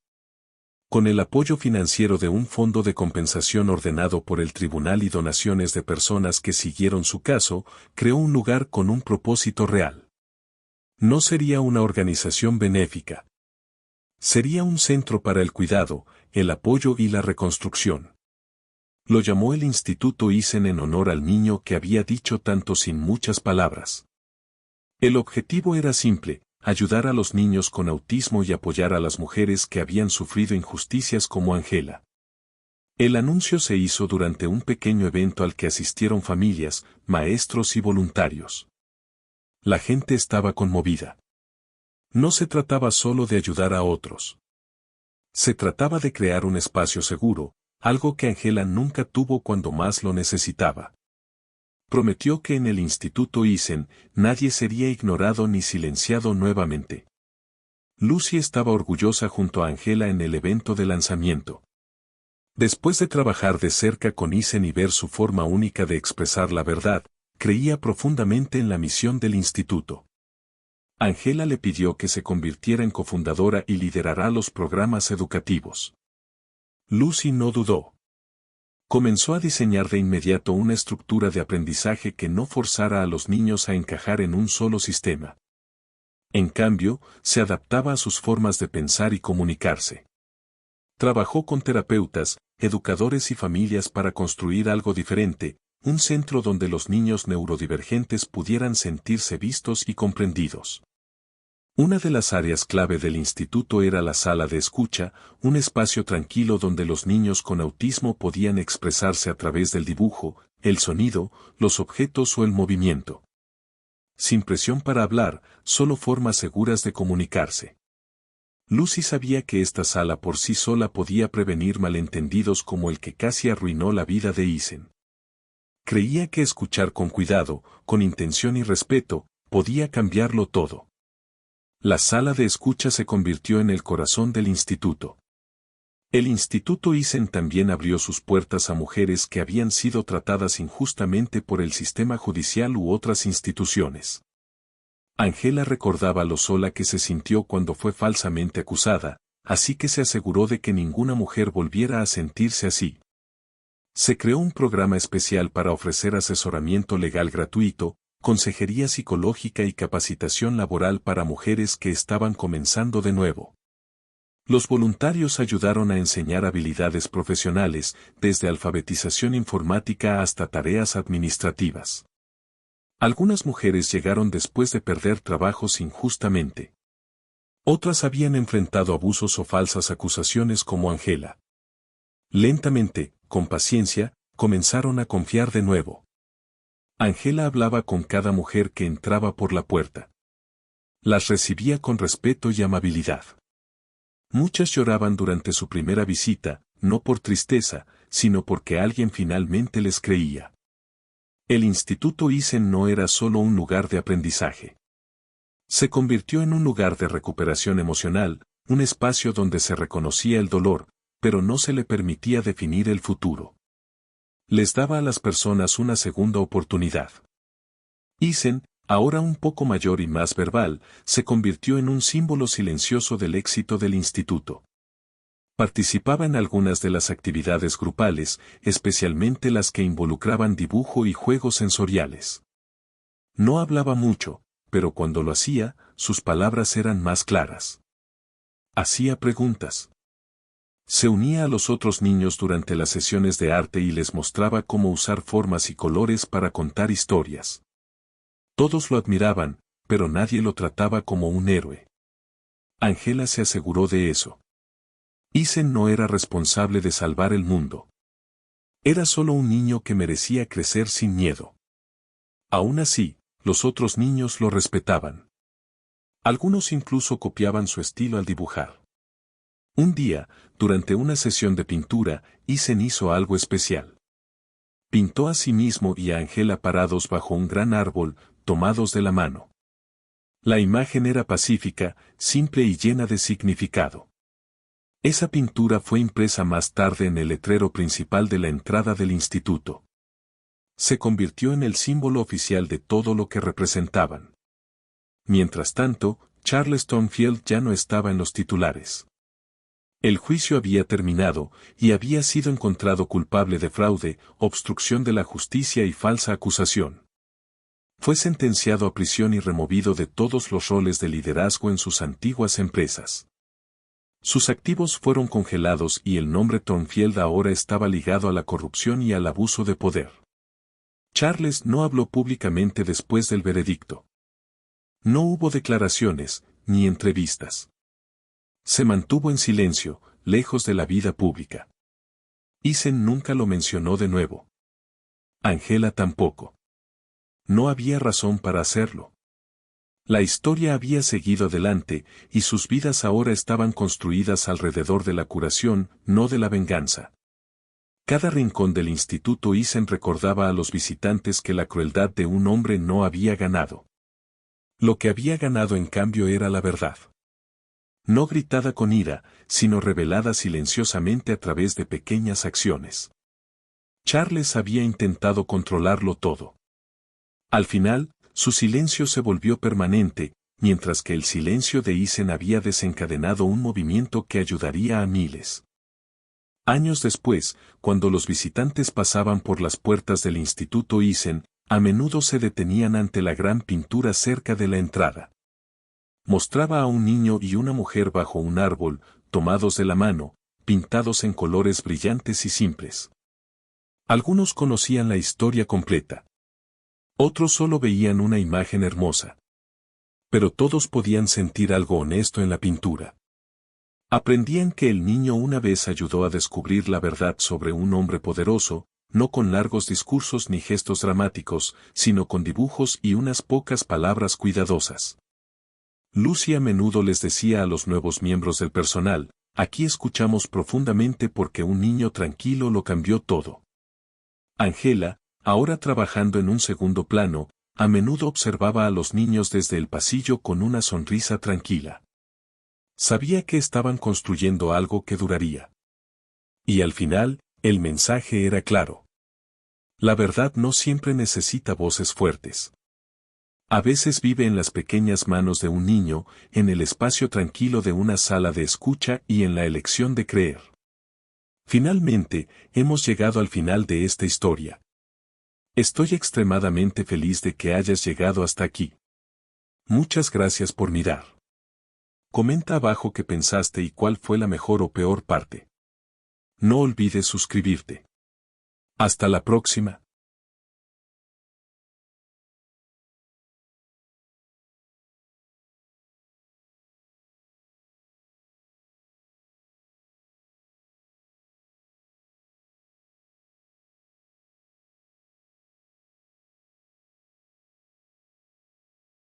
Con el apoyo financiero de un fondo de compensación ordenado por el tribunal y donaciones de personas que siguieron su caso, creó un lugar con un propósito real. No sería una organización benéfica. Sería un centro para el cuidado, el apoyo y la reconstrucción. Lo llamó el Instituto Isen en honor al niño que había dicho tanto sin muchas palabras. El objetivo era simple: ayudar a los niños con autismo y apoyar a las mujeres que habían sufrido injusticias como Angela. El anuncio se hizo durante un pequeño evento al que asistieron familias, maestros y voluntarios. La gente estaba conmovida. No se trataba solo de ayudar a otros. Se trataba de crear un espacio seguro, algo que Angela nunca tuvo cuando más lo necesitaba. Prometió que en el Instituto Isen, nadie sería ignorado ni silenciado nuevamente. Lucy estaba orgullosa junto a Angela en el evento de lanzamiento. Después de trabajar de cerca con Isen y ver su forma única de expresar la verdad, creía profundamente en la misión del instituto. Angela le pidió que se convirtiera en cofundadora y liderara los programas educativos. Lucy no dudó. Comenzó a diseñar de inmediato una estructura de aprendizaje que no forzara a los niños a encajar en un solo sistema. En cambio, se adaptaba a sus formas de pensar y comunicarse. Trabajó con terapeutas, educadores y familias para construir algo diferente, un centro donde los niños neurodivergentes pudieran sentirse vistos y comprendidos. Una de las áreas clave del instituto era la sala de escucha, un espacio tranquilo donde los niños con autismo podían expresarse a través del dibujo, el sonido, los objetos o el movimiento. Sin presión para hablar, solo formas seguras de comunicarse. Lucy sabía que esta sala por sí sola podía prevenir malentendidos como el que casi arruinó la vida de Isen. Creía que escuchar con cuidado, con intención y respeto, podía cambiarlo todo. La sala de escucha se convirtió en el corazón del instituto. El Instituto Isen también abrió sus puertas a mujeres que habían sido tratadas injustamente por el sistema judicial u otras instituciones. Angela recordaba lo sola que se sintió cuando fue falsamente acusada, así que se aseguró de que ninguna mujer volviera a sentirse así. Se creó un programa especial para ofrecer asesoramiento legal gratuito, consejería psicológica y capacitación laboral para mujeres que estaban comenzando de nuevo. Los voluntarios ayudaron a enseñar habilidades profesionales, desde alfabetización informática hasta tareas administrativas. Algunas mujeres llegaron después de perder trabajos injustamente. Otras habían enfrentado abusos o falsas acusaciones como Angela. Lentamente, con paciencia, comenzaron a confiar de nuevo. Angela hablaba con cada mujer que entraba por la puerta. Las recibía con respeto y amabilidad. Muchas lloraban durante su primera visita, no por tristeza, sino porque alguien finalmente les creía. El Instituto Isen no era solo un lugar de aprendizaje. Se convirtió en un lugar de recuperación emocional, un espacio donde se reconocía el dolor, pero no se le permitía definir el futuro. Les daba a las personas una segunda oportunidad. Isen, ahora un poco mayor y más verbal, se convirtió en un símbolo silencioso del éxito del instituto. Participaba en algunas de las actividades grupales, especialmente las que involucraban dibujo y juegos sensoriales. No hablaba mucho, pero cuando lo hacía, sus palabras eran más claras. Hacía preguntas. Se unía a los otros niños durante las sesiones de arte y les mostraba cómo usar formas y colores para contar historias. Todos lo admiraban, pero nadie lo trataba como un héroe. Angela se aseguró de eso. Isen no era responsable de salvar el mundo. Era solo un niño que merecía crecer sin miedo. Aún así, los otros niños lo respetaban. Algunos incluso copiaban su estilo al dibujar. Un día, durante una sesión de pintura, Isen hizo algo especial. Pintó a sí mismo y a Angela parados bajo un gran árbol, tomados de la mano. La imagen era pacífica, simple y llena de significado. Esa pintura fue impresa más tarde en el letrero principal de la entrada del instituto. Se convirtió en el símbolo oficial de todo lo que representaban. Mientras tanto, Charleston Field ya no estaba en los titulares. El juicio había terminado, y había sido encontrado culpable de fraude, obstrucción de la justicia y falsa acusación. Fue sentenciado a prisión y removido de todos los roles de liderazgo en sus antiguas empresas. Sus activos fueron congelados y el nombre Thornfield ahora estaba ligado a la corrupción y al abuso de poder. Charles no habló públicamente después del veredicto. No hubo declaraciones, ni entrevistas. Se mantuvo en silencio, lejos de la vida pública. Eisen nunca lo mencionó de nuevo. Angela tampoco. No había razón para hacerlo. La historia había seguido adelante, y sus vidas ahora estaban construidas alrededor de la curación, no de la venganza. Cada rincón del Instituto Eisen recordaba a los visitantes que la crueldad de un hombre no había ganado. Lo que había ganado en cambio era la verdad. No gritada con ira, sino revelada silenciosamente a través de pequeñas acciones. Charles había intentado controlarlo todo. Al final, su silencio se volvió permanente, mientras que el silencio de Eisen había desencadenado un movimiento que ayudaría a miles. Años después, cuando los visitantes pasaban por las puertas del Instituto Eisen, a menudo se detenían ante la gran pintura cerca de la entrada. Mostraba a un niño y una mujer bajo un árbol, tomados de la mano, pintados en colores brillantes y simples. Algunos conocían la historia completa. Otros solo veían una imagen hermosa. Pero todos podían sentir algo honesto en la pintura. Aprendían que el niño una vez ayudó a descubrir la verdad sobre un hombre poderoso, no con largos discursos ni gestos dramáticos, sino con dibujos y unas pocas palabras cuidadosas. Lucy a menudo les decía a los nuevos miembros del personal, aquí escuchamos profundamente porque un niño tranquilo lo cambió todo. Angela, ahora trabajando en un segundo plano, a menudo observaba a los niños desde el pasillo con una sonrisa tranquila. Sabía que estaban construyendo algo que duraría. Y al final, el mensaje era claro. La verdad no siempre necesita voces fuertes. A veces vive en las pequeñas manos de un niño, en el espacio tranquilo de una sala de escucha y en la elección de creer. Finalmente, hemos llegado al final de esta historia. Estoy extremadamente feliz de que hayas llegado hasta aquí. Muchas gracias por mirar. Comenta abajo qué pensaste y cuál fue la mejor o peor parte. No olvides suscribirte. Hasta la próxima.